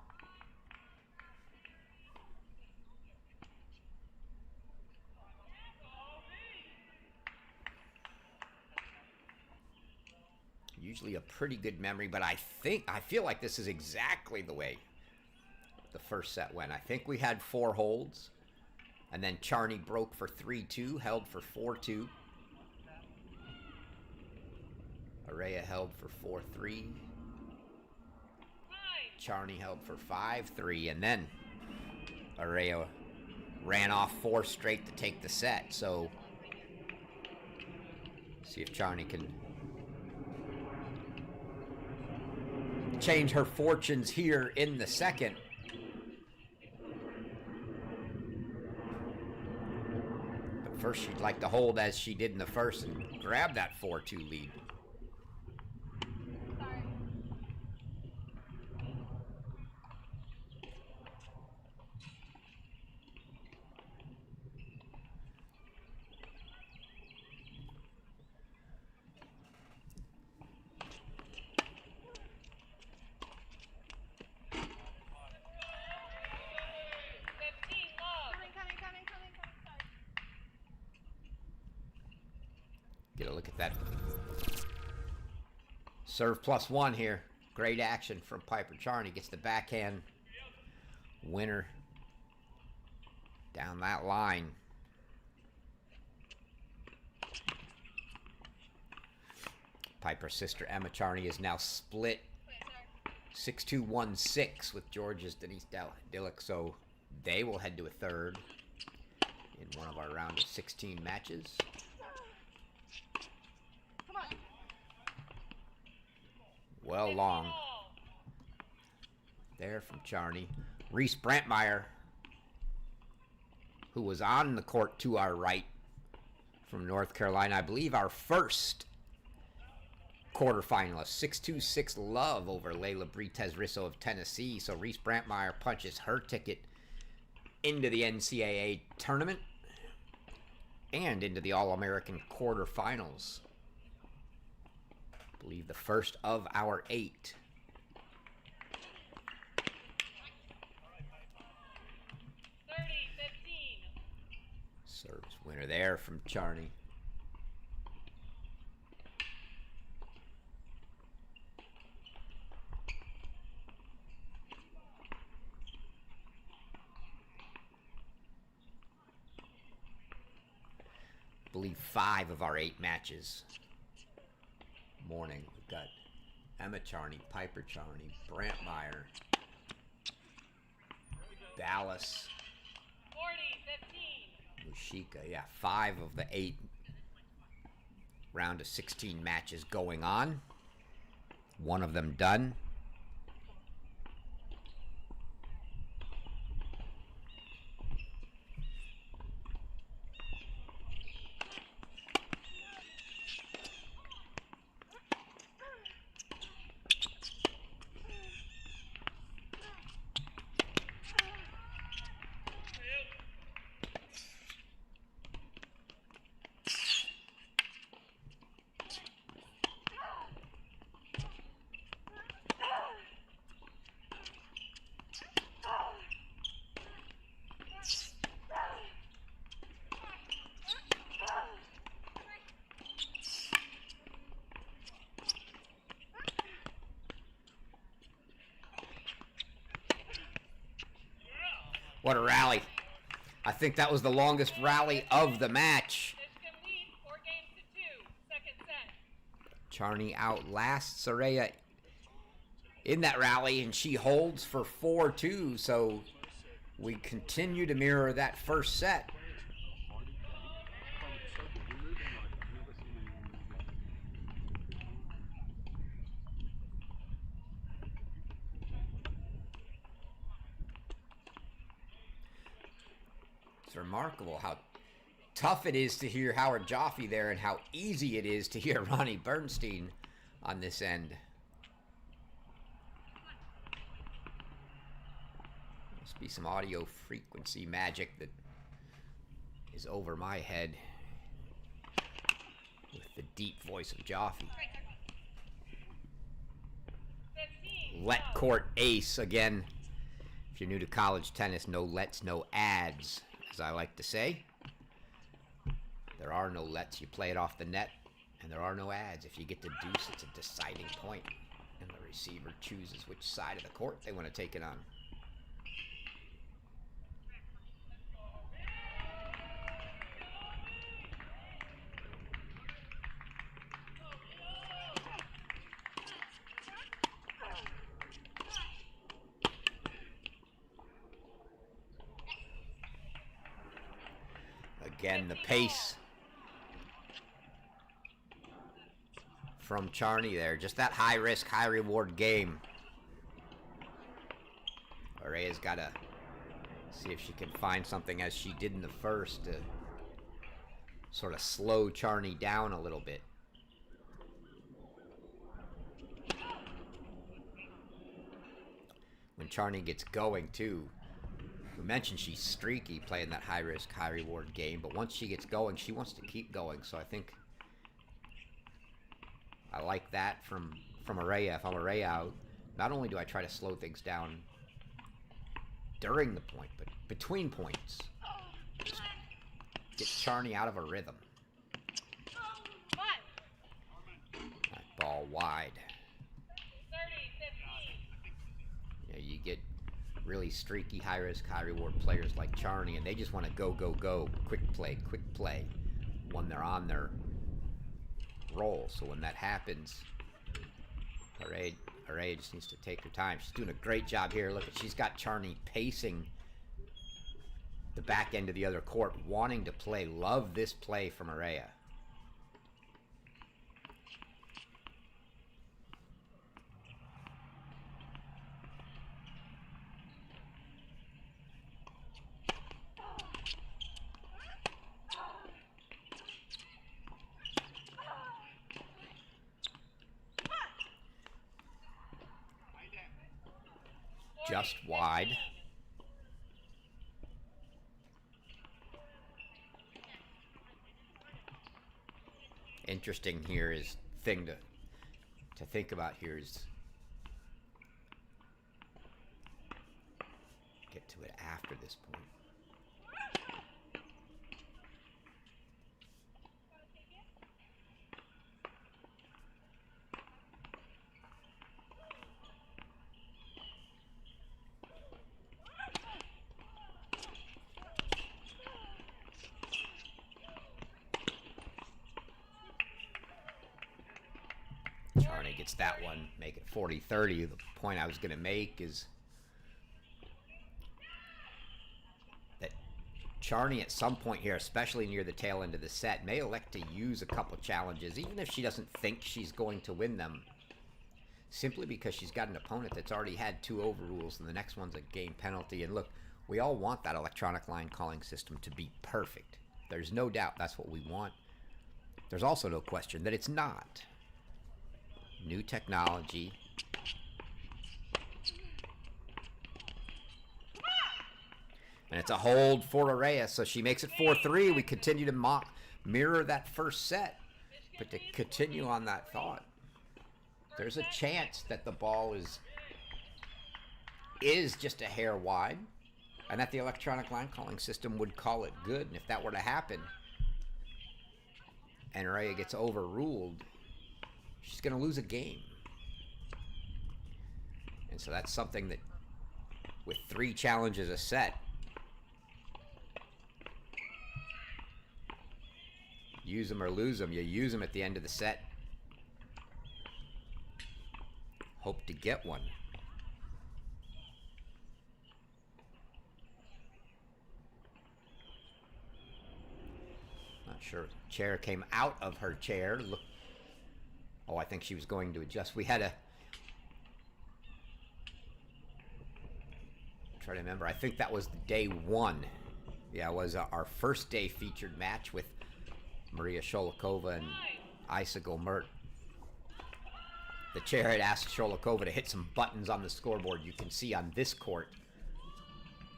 Usually a pretty good memory, but I feel like this is exactly the way the first set went. I think we had 4 holds, and then Charney broke for 3-2, held for 4-2. Herea held for 4-3. Charney held for 5-3, and then Herea ran off 4 straight to take the set. So see if Charney can change her fortunes here in the second. But first she'd like to hold as she did in the first and grab that 4-2 lead. Get a look at that. Serve +1 here. Great action from Piper Charney. Gets the backhand winner down that line. Piper's sister Emma Charney is now split 6-2-1-6 with Georgia's Denise Dillick. So they will head to a third in one of our round of 16 matches. Well long there from Charney. Reese Brantmeyer, who was on the court to our right from North Carolina. I believe our first quarterfinalist. 6-2-6 love over Layla Britez Risso of Tennessee. So Reese Brantmeyer punches her ticket into the NCAA tournament and into the All-American quarterfinals. I believe the first of our 8. Serves winner there from Charney. I believe 5 of our 8 matches. Morning, we've got Emma Charney, Piper Charney, Brantmeyer, Dallas, 40-15. Mushika. Yeah, 5 of the 8 round of 16 matches going on. 1 of them done. What a rally. I think that was the longest rally of the match. Michigan leads 4 games to 2. Second set. Charney outlasts Herea in that rally, and she holds for 4-2, so we continue to mirror that first set. It's remarkable how tough it is to hear Howard Joffe there and how easy it is to hear Ronnie Bernstein on this end. Must be some audio frequency magic that is over my head with the deep voice of Joffe. 15. Let court ace again. If you're new to college tennis, no lets, no ads, as I like to say. There are no lets, you play it off the net, and there are no ads. If you get to deuce, it's a deciding point, and the receiver chooses which side of the court they want to take it on. Again, the pace from Charney there. Just that high risk, high reward game. Herea's got to see if she can find something, as she did in the first, to sort of slow Charney down a little bit. When Charney gets going, too, we mentioned she's streaky playing that high-risk, high-reward game, but once she gets going, she wants to keep going. So I think I like that from Herea. If I'm Herea out, not only do I try to slow things down during the point, but between points. Just get Charney out of a rhythm. That ball wide. 30, 15. You get really streaky, high-risk, high-reward players like Charney, and they just want to go, go, go, quick play, when they're on their roll. So when that happens, Herea just needs to take her time. She's doing a great job here. Look, she's got Charney pacing the back end of the other court, wanting to play. Love this play from Herea. Just wide. Interesting here is thing to think about here is get to it after this point. Charney gets that one, make it 40-30. The point I was going to make is that Charney at some point here, especially near the tail end of the set, may elect to use a couple challenges, even if she doesn't think she's going to win them, simply because she's got an opponent that's already had 2 overrules, and the next one's a game penalty. And look, we all want that electronic line calling system to be perfect. There's no doubt that's what we want. There's also no question that it's not. New technology. And it's a hold for Herea, so she makes it 4-3. We continue to mirror that first set. But to continue on that thought, there's a chance that the ball is just a hair wide, and that the electronic line calling system would call it good. And if that were to happen, and Herea gets overruled, she's going to lose a game. And so that's something that, with 3 challenges a set, use them or lose them. You use them at the end of the set. Hope to get one. Not sure. Chair came out of her chair. Look. Oh, I think she was going to adjust. We had a... Try to remember. I think that was day 1. Yeah, it was our first day featured match with Maria Sholikova and Isa Gomert. The chair had asked Sholikova to hit some buttons on the scoreboard. You can see on this court,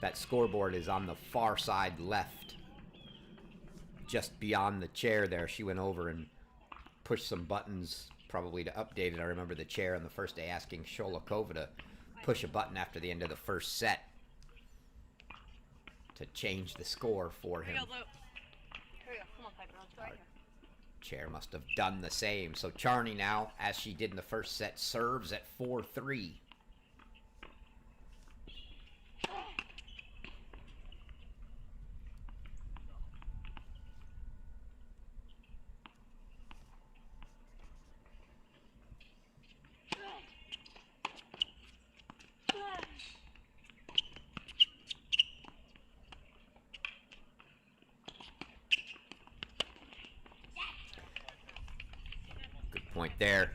that scoreboard is on the far side left. Just beyond the chair there, she went over and pushed some buttons, probably to update it. I remember the chair on the first day asking Sholikova to push a button after the end of the first set to change the score for him. Here we go. Come on, Piper. Let's go right here. Chair must have done the same. So Charney now, as she did in the first set, serves at 4-3. Point there.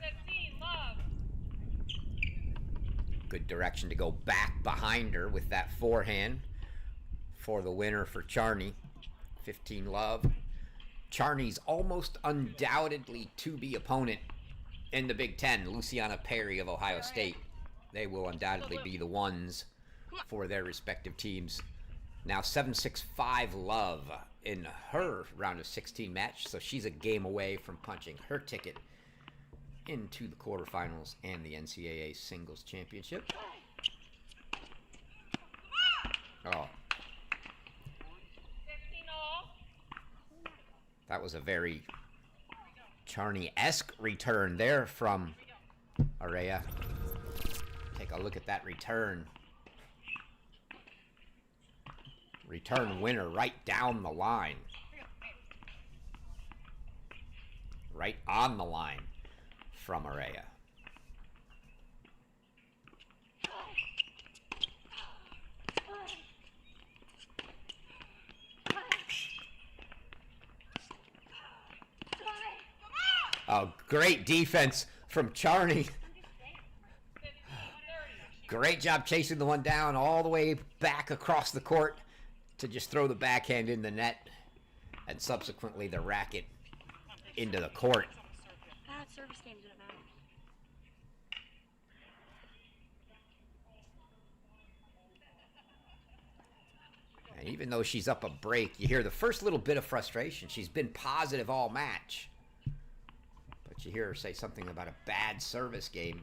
Good direction to go back behind her with that forehand for the winner for Charney. 15 love. Charney's almost undoubtedly to-be opponent in the Big Ten, Luciana Perry of Ohio State. They will undoubtedly be the ones for their respective teams. Now 7-6-5 love in her round of 16 match, so she's a game away from punching her ticket into the quarterfinals and the NCAA Singles Championship. Oh. That was a very Charney-esque return there from Herea. Take a look at that return. Return winner right down the line. Right on the line from Herea. Oh, great defense from Charney. Great job chasing the one down all the way back across the court to just throw the backhand in the net and subsequently the racket into the court. That service game didn't matter. And even though she's up a break, you hear the first little bit of frustration. She's been positive all match. But you hear her say something about a bad service game.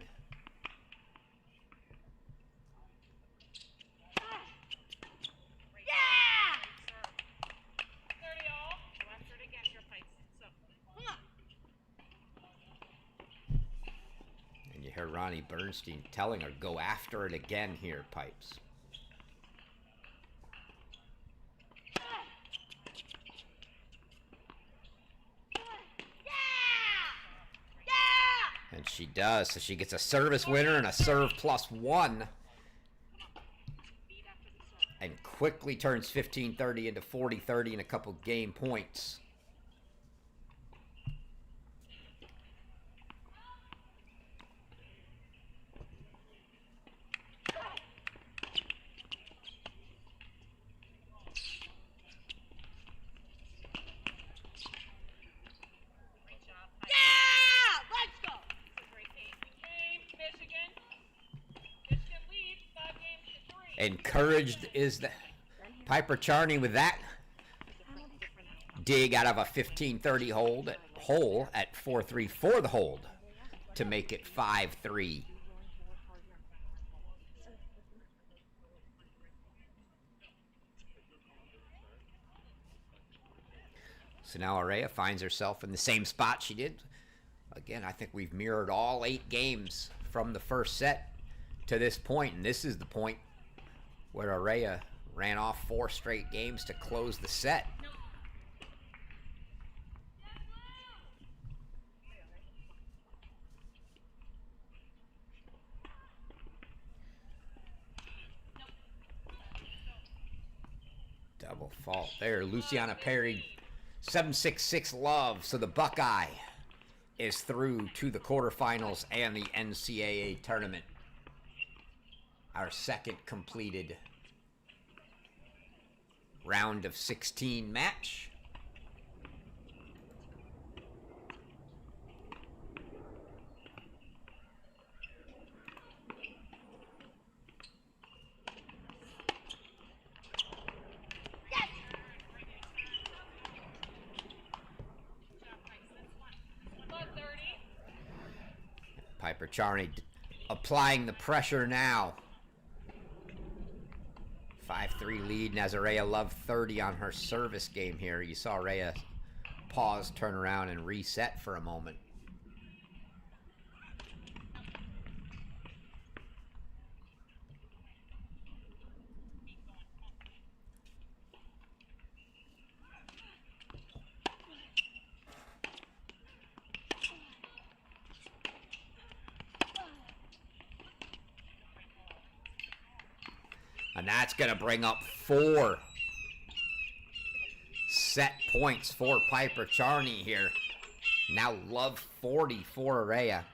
And you hear Ronnie Bernstein telling her, go after it again here, Pipes. And she does, so she gets a service winner and a serve +1. And quickly turns 15-30 into 40-30 in a couple game points. Encouraged is the Piper Charney with that dig out of a 15-30 hole at 4-3 for the hold to make it 5-3. So now Herea finds herself in the same spot she did. Again, I think we've mirrored all 8 games from the first set to this point, and this is the point where Herea ran off 4 straight games to close the set. Double fault there. Luciana Perry, 7-6-6 love. So the Buckeye is through to the quarterfinals and the NCAA tournament. Our second completed round of 16 match. Piper Charney applying the pressure now. 5-3 lead. Nazaria Love 30 on her service game here. You saw Herea pause, turn around, and reset for a moment. And that's going to bring up 4 set points for Piper Charney here. Now Love 40 for Herea.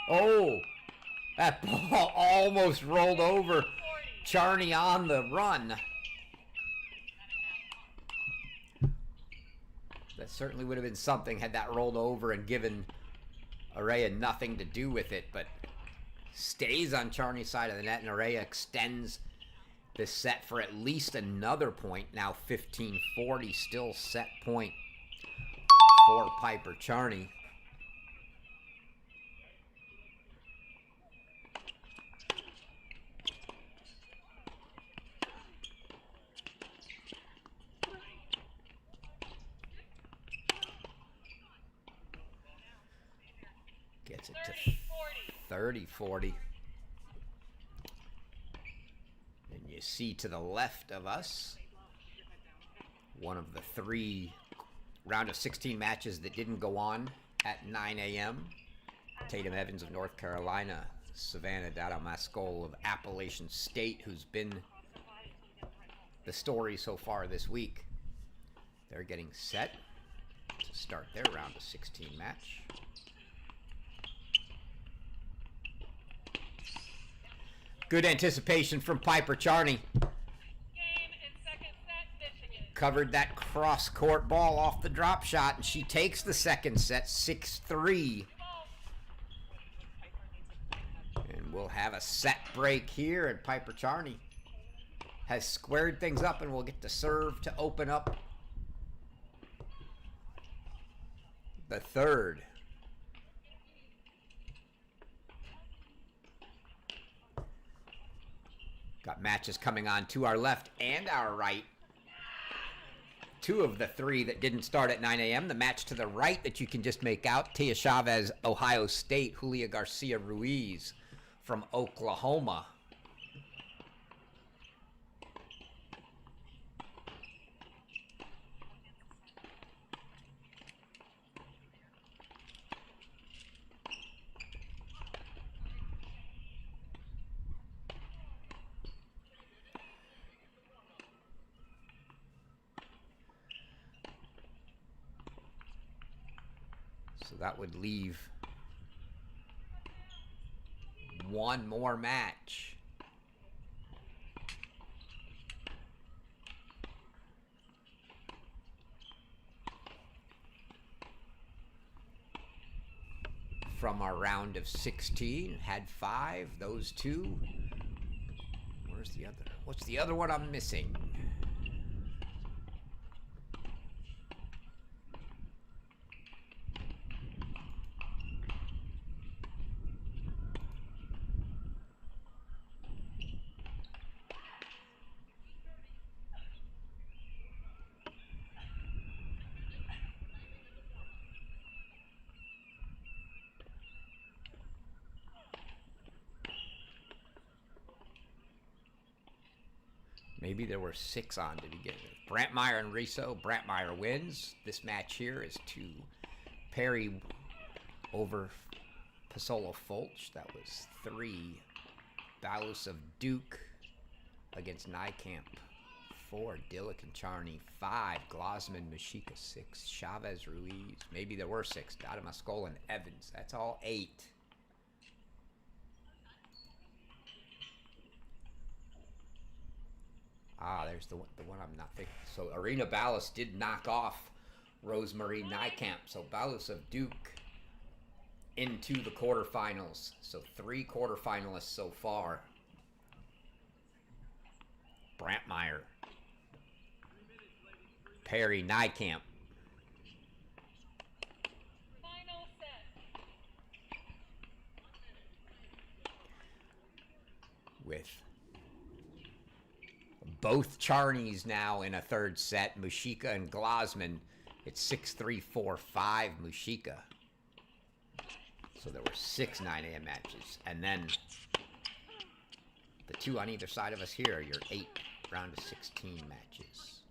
Oh, that ball almost rolled over Charney on the run. That certainly would have been something had that rolled over and given Herea nothing to do with it, but stays on Charney's side of the net, and Herea extends this set for at least another point. Now 15-40, still set point for Piper Charney. Gets it to 30-40. And you see to the left of us one of the 3 round of 16 matches that didn't go on at 9 a.m. Tatum Evans of North Carolina, Savannah Dadamascol of Appalachian State, who's been the story so far this week. They're getting set to start their round of 16 match. Good anticipation from Piper Charney. Covered that cross-court ball off the drop shot, and she takes the second set, 6-3. And we'll have a set break here, and Piper Charney has squared things up, and we'll get to serve to open up the third. Got matches coming on to our left and our right. 2 of the 3 that didn't start at 9 a.m. The match to the right that you can just make out, Tia Chavez, Ohio State, Julia Garcia Ruiz from Oklahoma. So that would leave one more match. From our round of 16, had 5, those 2. Where's the other? What's the other one I'm missing? Maybe there were 6 on to begin with. Brantmeyer and Riso. Brantmeyer wins. This match here is to Perry over Pasola Fulch. That was 3. Balus of Duke against Nykamp. 4. Dillick and Charney. 5. Glosman, Mashika. 6. Chavez, Ruiz. Maybe there were 6. Dadamascola and Evans. That's all 8. Ah, there's the one I'm not thinking. So Arena Ballas did knock off Rosemarie Nykamp. So Ballas of Duke into the quarterfinals. So 3 quarterfinalists so far. Brantmeyer, Perry, Nykamp. Final set. With both Charneys now in a third set. Mushika and Glosman. It's 6-3, 4-5 Mushika. So there were 6 9 a.m. matches. And then the 2 on either side of us here are your 8 round of 16 matches.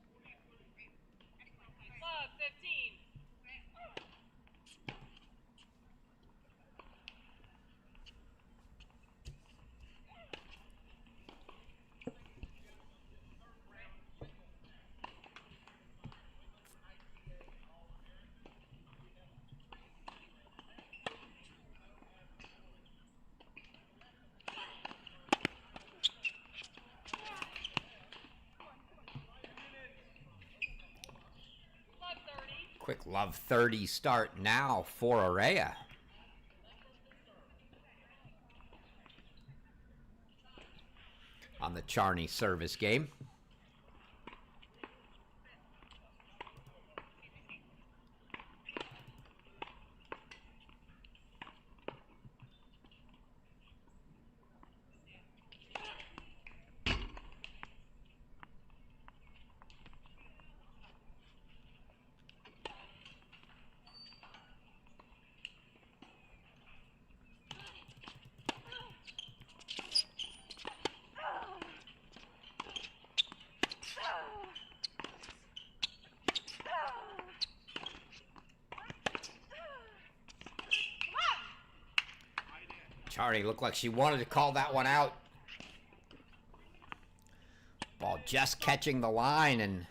Love 15. Love 30. Quick love 30 start now for Herea. On the Charney service game. Charney looked like she wanted to call that one out. Ball just catching the line, and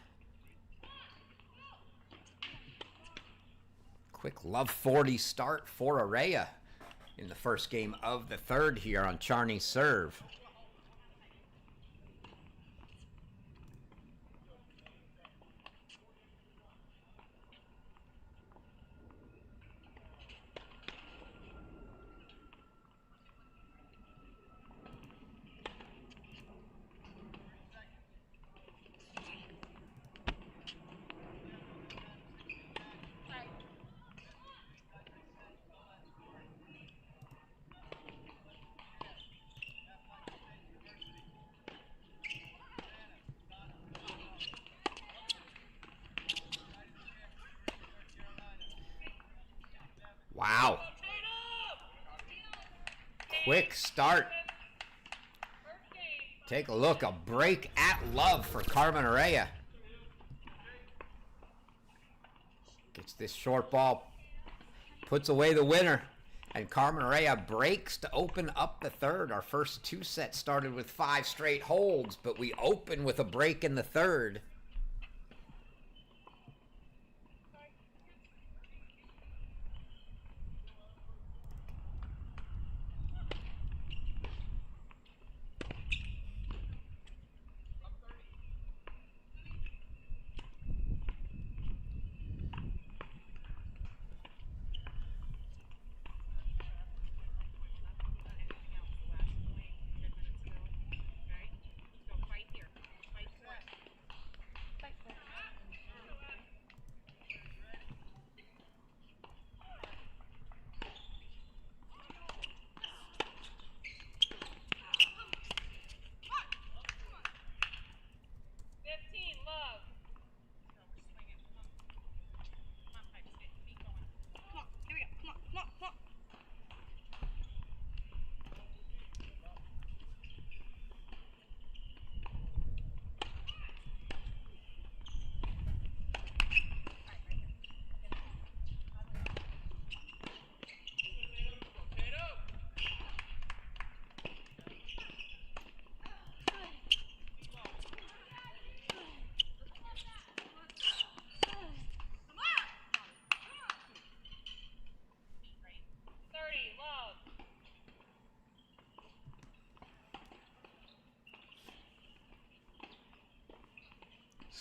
quick love 40 start for Herea in the first game of the third here on Charney's serve. Wow. Quick start. Take a look. A break at love for Carmen Herea. Gets this short ball. Puts away the winner. And Carmen Herea breaks to open up the third. Our first 2 sets started with 5 straight holds, but we open with a break in the third.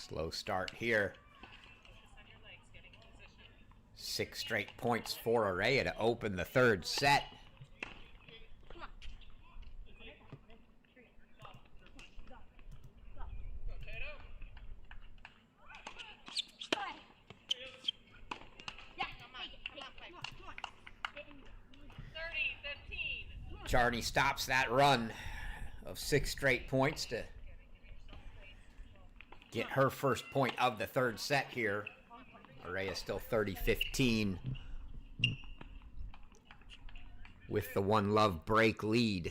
Slow start here. Focus on your legs, getting in position. 6 straight points for Herea to open the third set. Come on. Yeah, come on, come on. 30-15. Charney stops that run of 6 straight points to get her first point of the third set here. Herea still 30-15 with the one love break lead.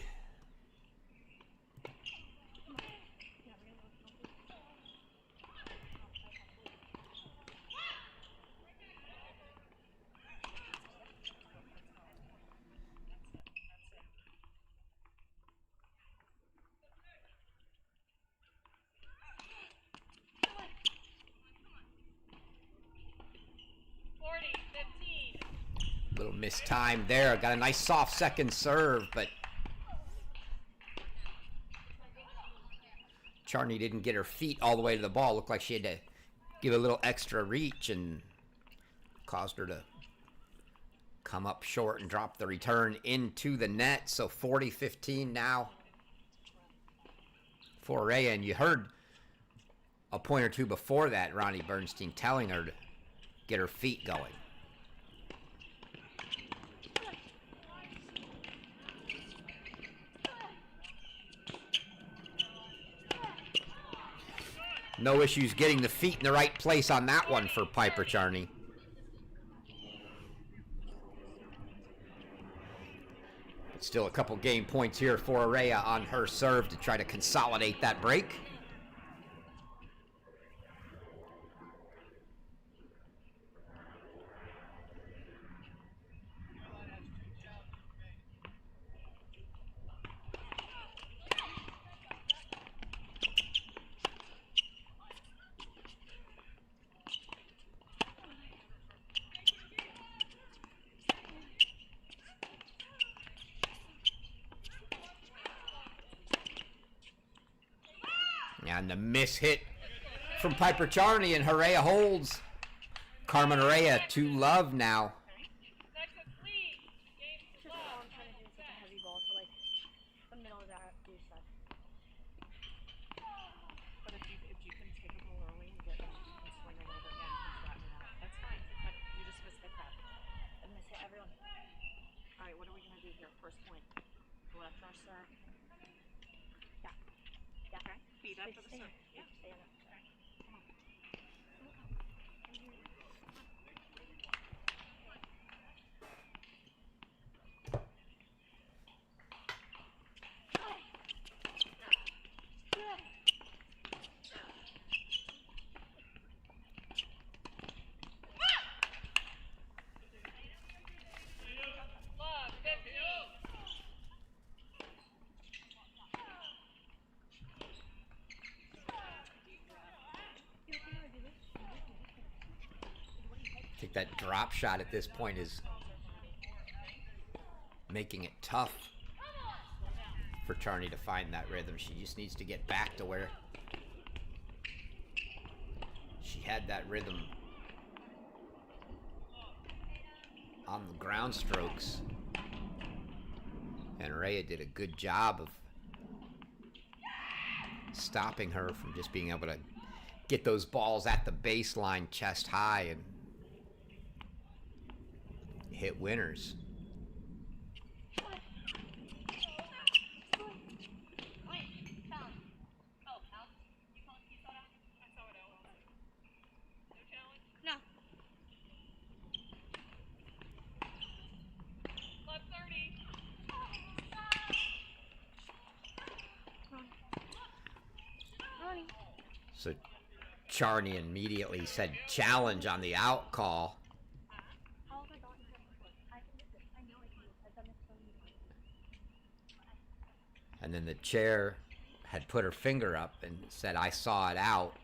Little missed time there. Got a nice soft second serve, but Charney didn't get her feet all the way to the ball. Looked like she had to give a little extra reach and caused her to come up short and drop the return into the net. So 40-15 now for Herea. And you heard a point or two before that, Ronnie Bernstein telling her to get her feet going. No issues getting the feet in the right place on that one for Piper Charney. But still a couple game points here for Herea on her serve to try to consolidate that break. And the miss hit from Piper Charney, and Herea holds. Carmen Herea to love now. Just all I'm trying to do is hit the heavy ball to like the middle of that blue side. But if you can take a ball early and get you can swing a little bit more, you can flatten it out. That's fine. But you just mishit that. I'm gonna hit everyone. All right, what are we gonna do here? First point. Left our set. Yeah. Yeah. Okay. Feet up Wait, for the stay serve. there. Yeah. Stay on that. Love, 15. I think that drop shot at this point is making it tough for Charney to find that rhythm. She just needs to get back to where she had that rhythm on the ground strokes. And Herea did a good job of stopping her from just being able to get those balls at the baseline chest high and hit winners. No. Love 30. Ronnie. So Charney immediately said challenge on the out call. How have I gotten here before? I can do this. I know I can do this. I've done this so many times. And then the chair had put her finger up and said, I saw it out.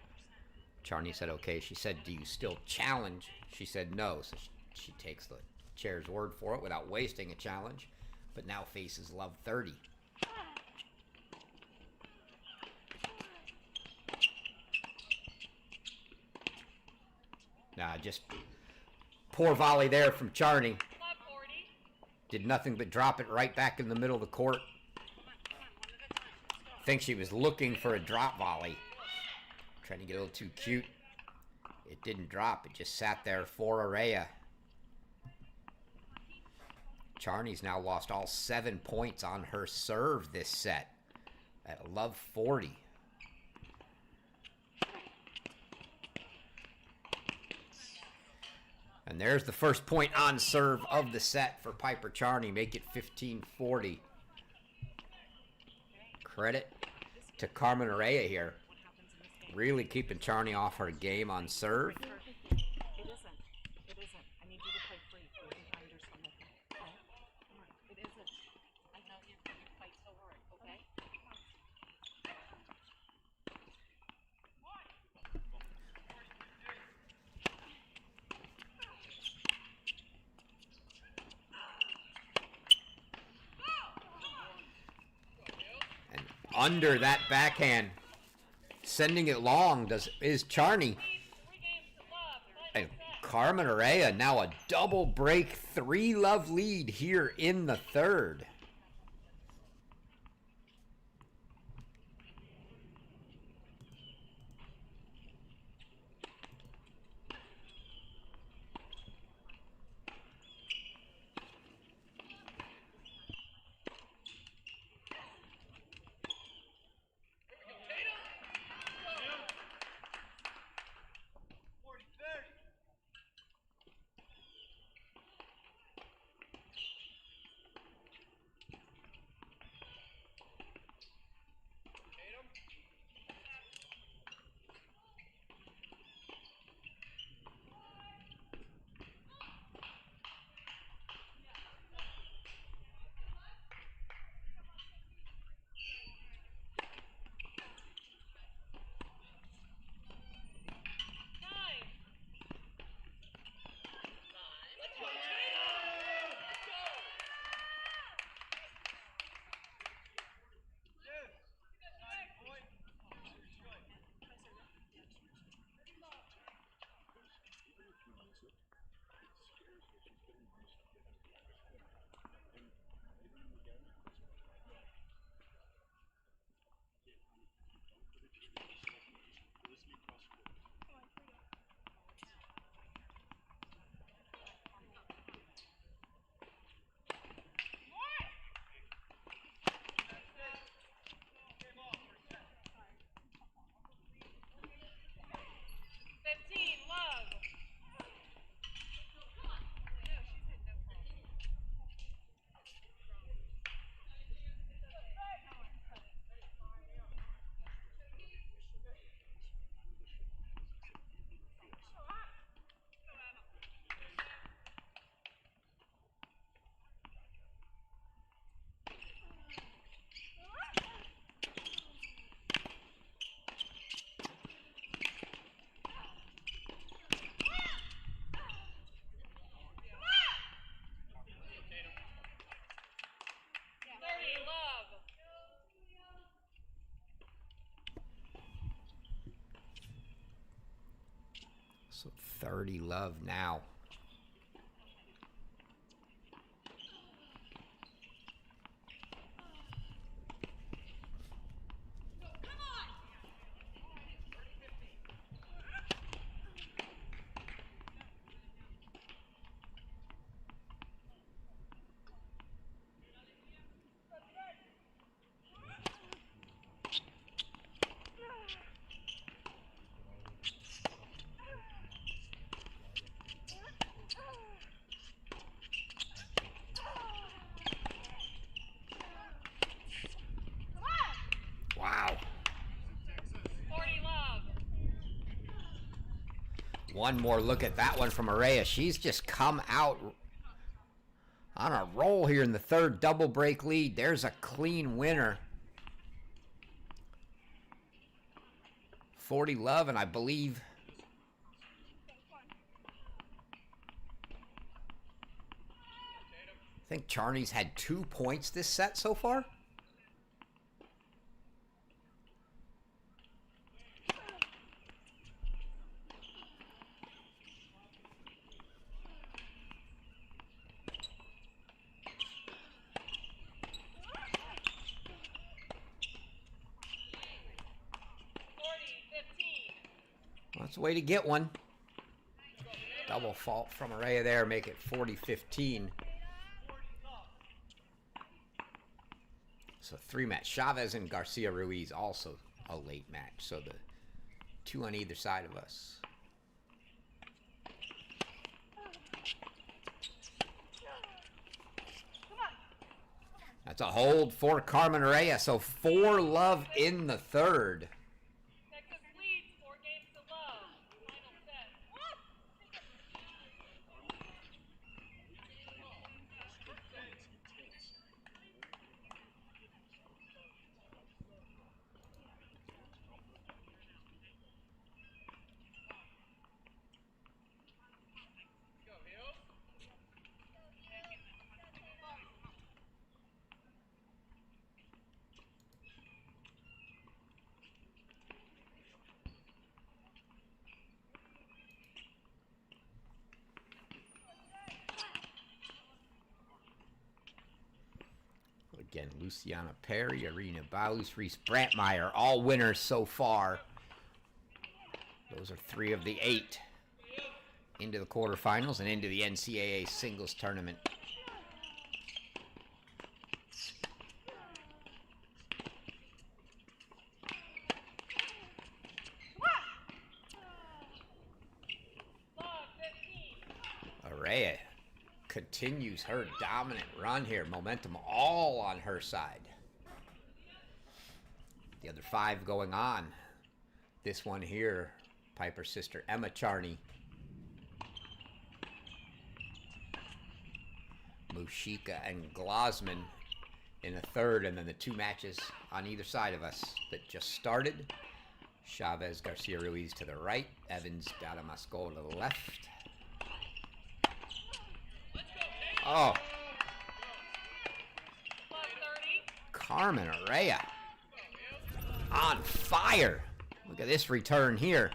Charney said, okay. She said, do you still challenge? She said, no. So she takes the chair's word for it without wasting a challenge, but now faces love 30. Nah, just poor volley there from Charney. Love 40. Did nothing but drop it right back in the middle of the court. Come on, one at a time. Let's go. I think she was looking for a drop volley. Trying to get a little too cute. It didn't drop. It just sat there for Herea. Charney's now lost all 7 points on her serve this set at love 40. And there's the first point on serve of the set for Piper Charney. Make it 15-40. Credit to Carmen Herea here. Really keeping Charney off her game on serve. It isn't. It isn't. I need you to play free. You can find your son. Okay? Come on. It isn't. I know you fight so hard. Okay? And under that backhand, sending it long is Charney. 3 games to love. And Carmen Herea now a double break 3-love lead here in the third. So 30 love now. Wow. 40 love. One more look at that one from Herea. She's just come out on a roll here in the third double break lead. There's a clean winner. 40 love, and I believe I think Charney's had 2 points this set so far. That's a way to get one. Double fault from Herea there, make it 40-15. So 3-match. Chavez and Garcia Ruiz also a late match. So the 2 on either side of us. That's a hold for Carmen Herea. So 4-love in the third. Texas leads 4 games to love. Final set. Again, Luciana Perry, Irina Baus, Reese Brantmeyer, all winners so far. Those are 3 of the 8 into the quarterfinals and into the NCAA singles tournament. Herea continues her dominant run here. Momentum all on her side. The other 5 going on. This one here, Piper's sister Emma Charney. Mushika and Glosman in the third, and then the 2 matches on either side of us that just started. Chavez Garcia Ruiz to the right, Evans Dadamasco to the left. Oh. Carmen Herea on fire. Look at this return here.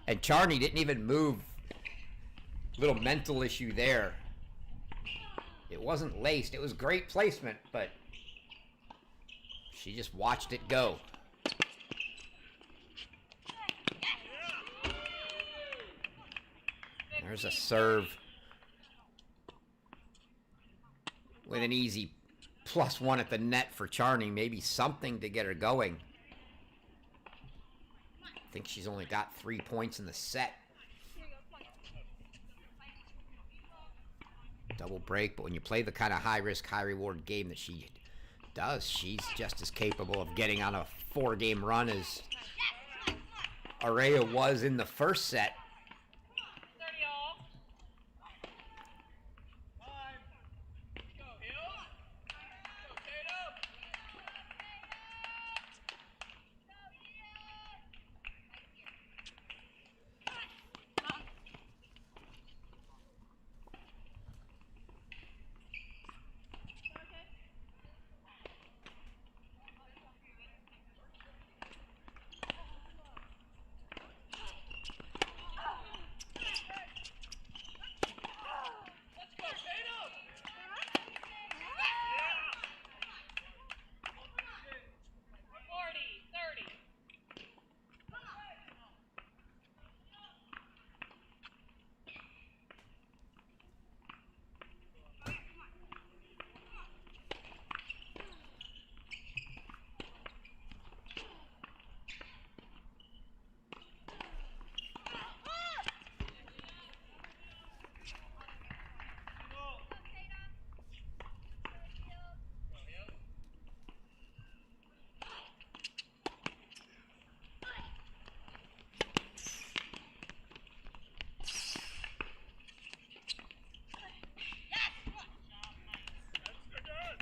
And Charney didn't even move. Little mental issue there. It wasn't laced. It was great placement, but she just watched it go. There's a serve with an easy +1 at the net for Charney. Maybe something to get her going. I think she's only got 3 points in the set. Double break, but when you play the kind of high-risk, high-reward game that she does, she's just as capable of getting on a 4-game run as Herea was in the first set.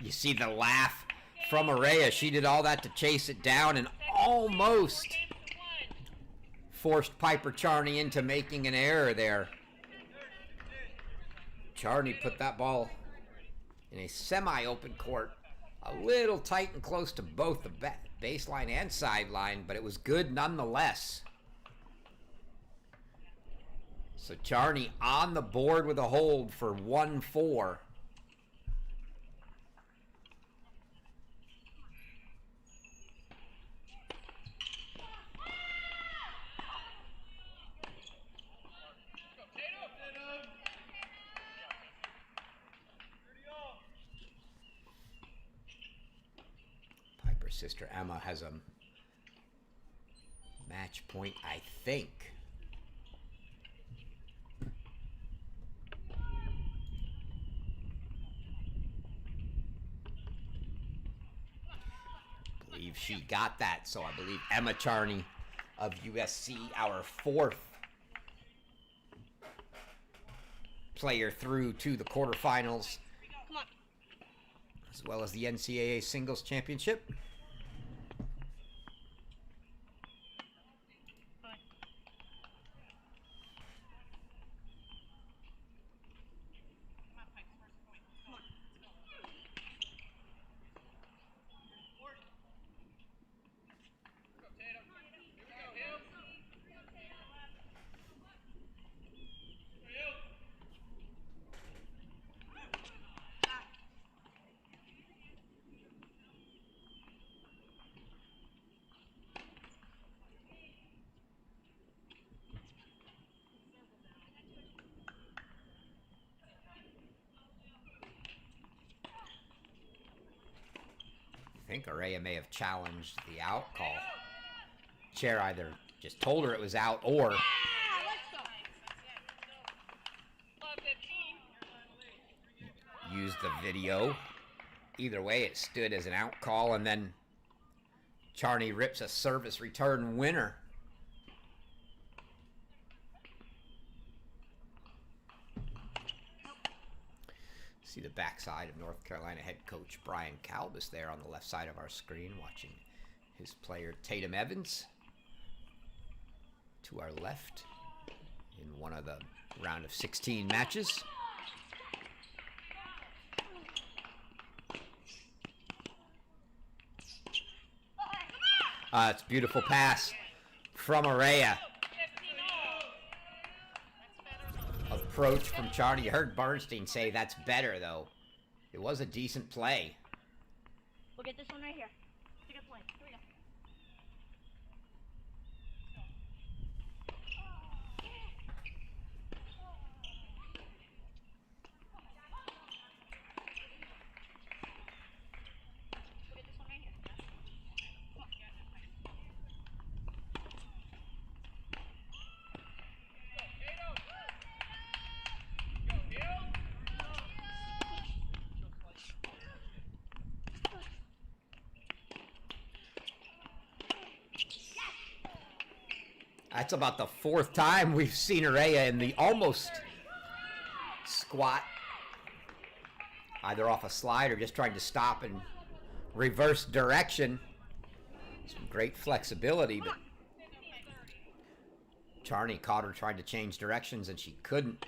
You see the laugh from Herea. She did all that to chase it down and almost forced Piper Charney into making an error there. Charney put that ball in a semi-open court, a little tight and close to both the baseline and sideline, but it was good nonetheless. So Charney on the board with a hold for 1-4. sister Emma has a match point, I think. I believe she got that, so I believe Emma Charney of USC, our 4th player through to the quarterfinals, as well as the NCAA Singles Championship. I think Herea may have challenged the out call. Chair either just told her it was out or used the video. Either way, it stood as an out call, and then Charney rips a service return winner. See the backside of North Carolina head coach Brian Calbus there on the left side of our screen, watching his player Tatum Evans to our left in one of the round of 16 matches. It's a beautiful pass from Herea. Approach from Charney. You heard Bernstein say that's better, though. It was a decent play. We'll get this one right here. It's a good point. Here we go. We'll get this one right here. That's about the 4th time we've seen Herea in the almost squat, either off a slide or just trying to stop and reverse direction. Some great flexibility, but Charney caught her trying to change directions, and she couldn't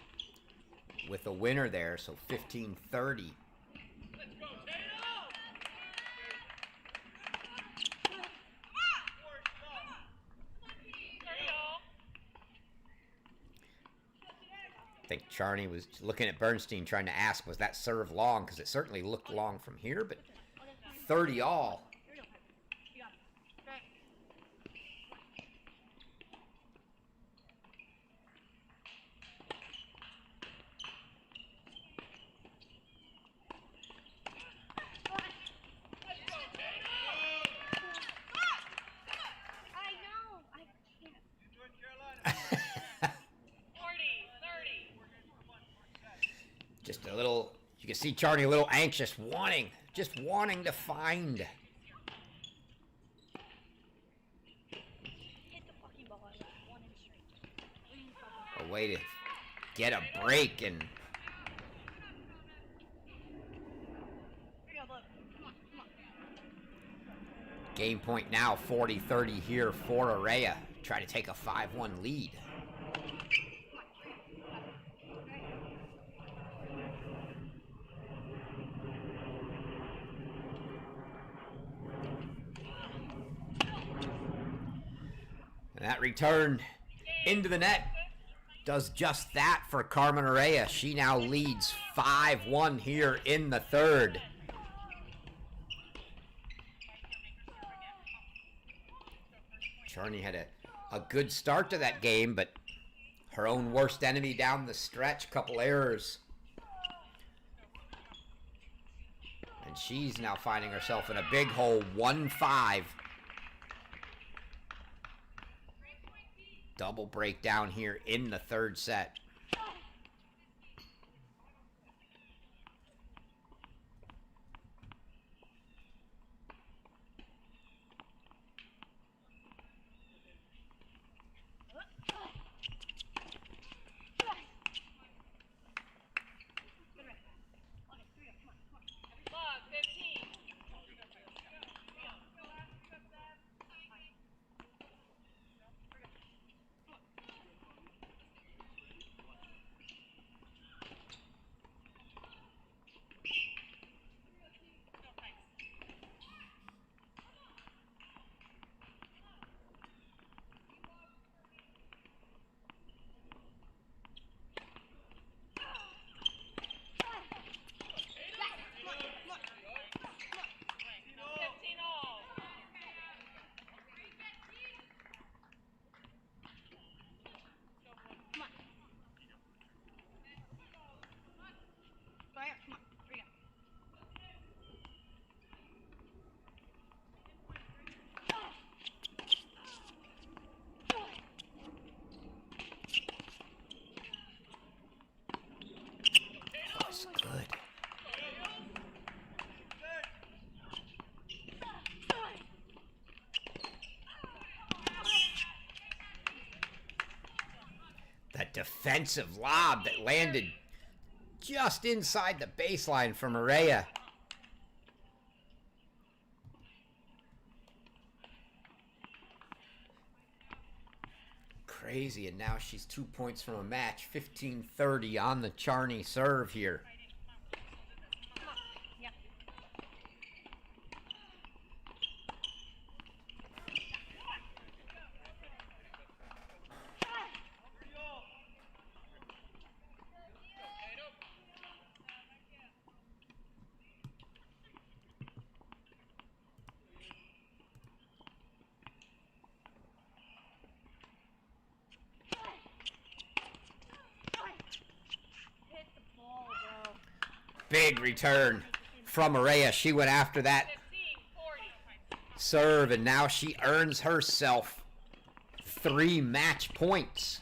with a winner there, so 15-30. I think Charney was looking at Bernstein trying to ask, was that serve long? Because it certainly looked long from here, but 30 all. Just a little, you can see Charney a little anxious, just wanting to find. Hit the fucking ball. One in straight. A way to get a break, and Here we go, look. Come on. game point now 40-30 here for Herea. Try to take a 5-1 lead. And that return into the net does just that for Carmen Herea. She now leads 5-1 here in the 3rd. Charney had a good start to that game, but her own worst enemy down the stretch, couple errors. And And she's now finding herself in a big hole, 1-5. Double breakdown here in the third set. That's good. That defensive lob that landed just inside the baseline from Herea. Crazy, and now she's 2 points from a match. 15-30 on the Charney serve here. Big return from Herea. She went after that serve, and now she earns herself 3 match points.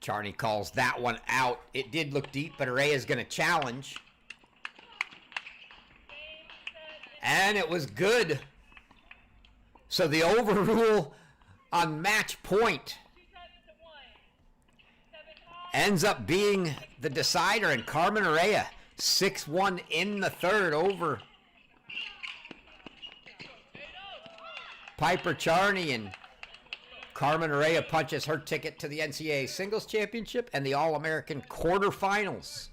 Charney calls that one out. It did look deep, but Herea is going to challenge. And it was good. So the overrule on match point ends up being the decider, and Carmen Herea 6-1 in the third over Piper Charney, and Carmen Herea punches her ticket to the NCAA Singles Championship and the All-American quarterfinals,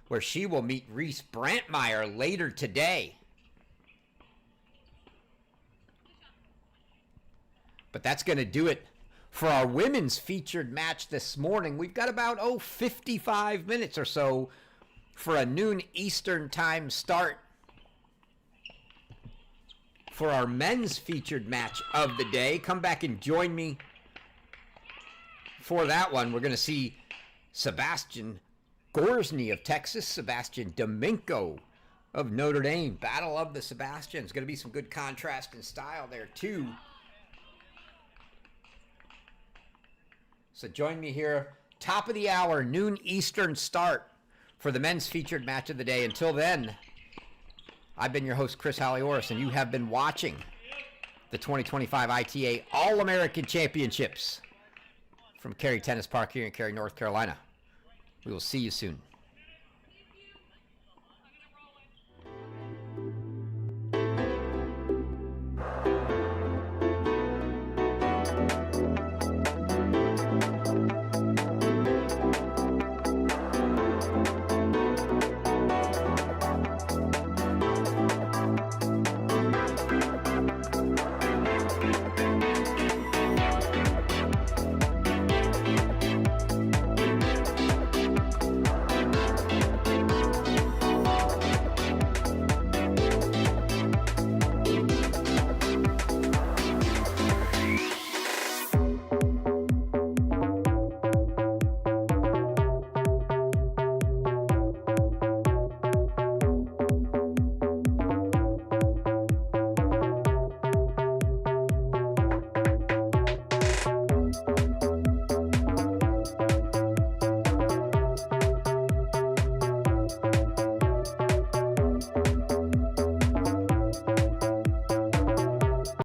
where she will meet Reese Brantmeyer later today. But that's going to do it for our women's featured match this morning. We've got about, 55 minutes or so for a noon Eastern time start for our men's featured match of the day. Come back and join me for that one. We're going to see Sebastian Gorsny of Texas, Sebastian Domingo of Notre Dame. Battle of the Sebastians. Going to be some good contrast and style there too. So join me here, top of the hour, noon Eastern start for the men's featured match of the day. Until then, I've been your host, Chris Halioris, and you have been watching the 2025 ITA All-American Championships from Cary Tennis Park here in Cary, North Carolina. We will see you soon.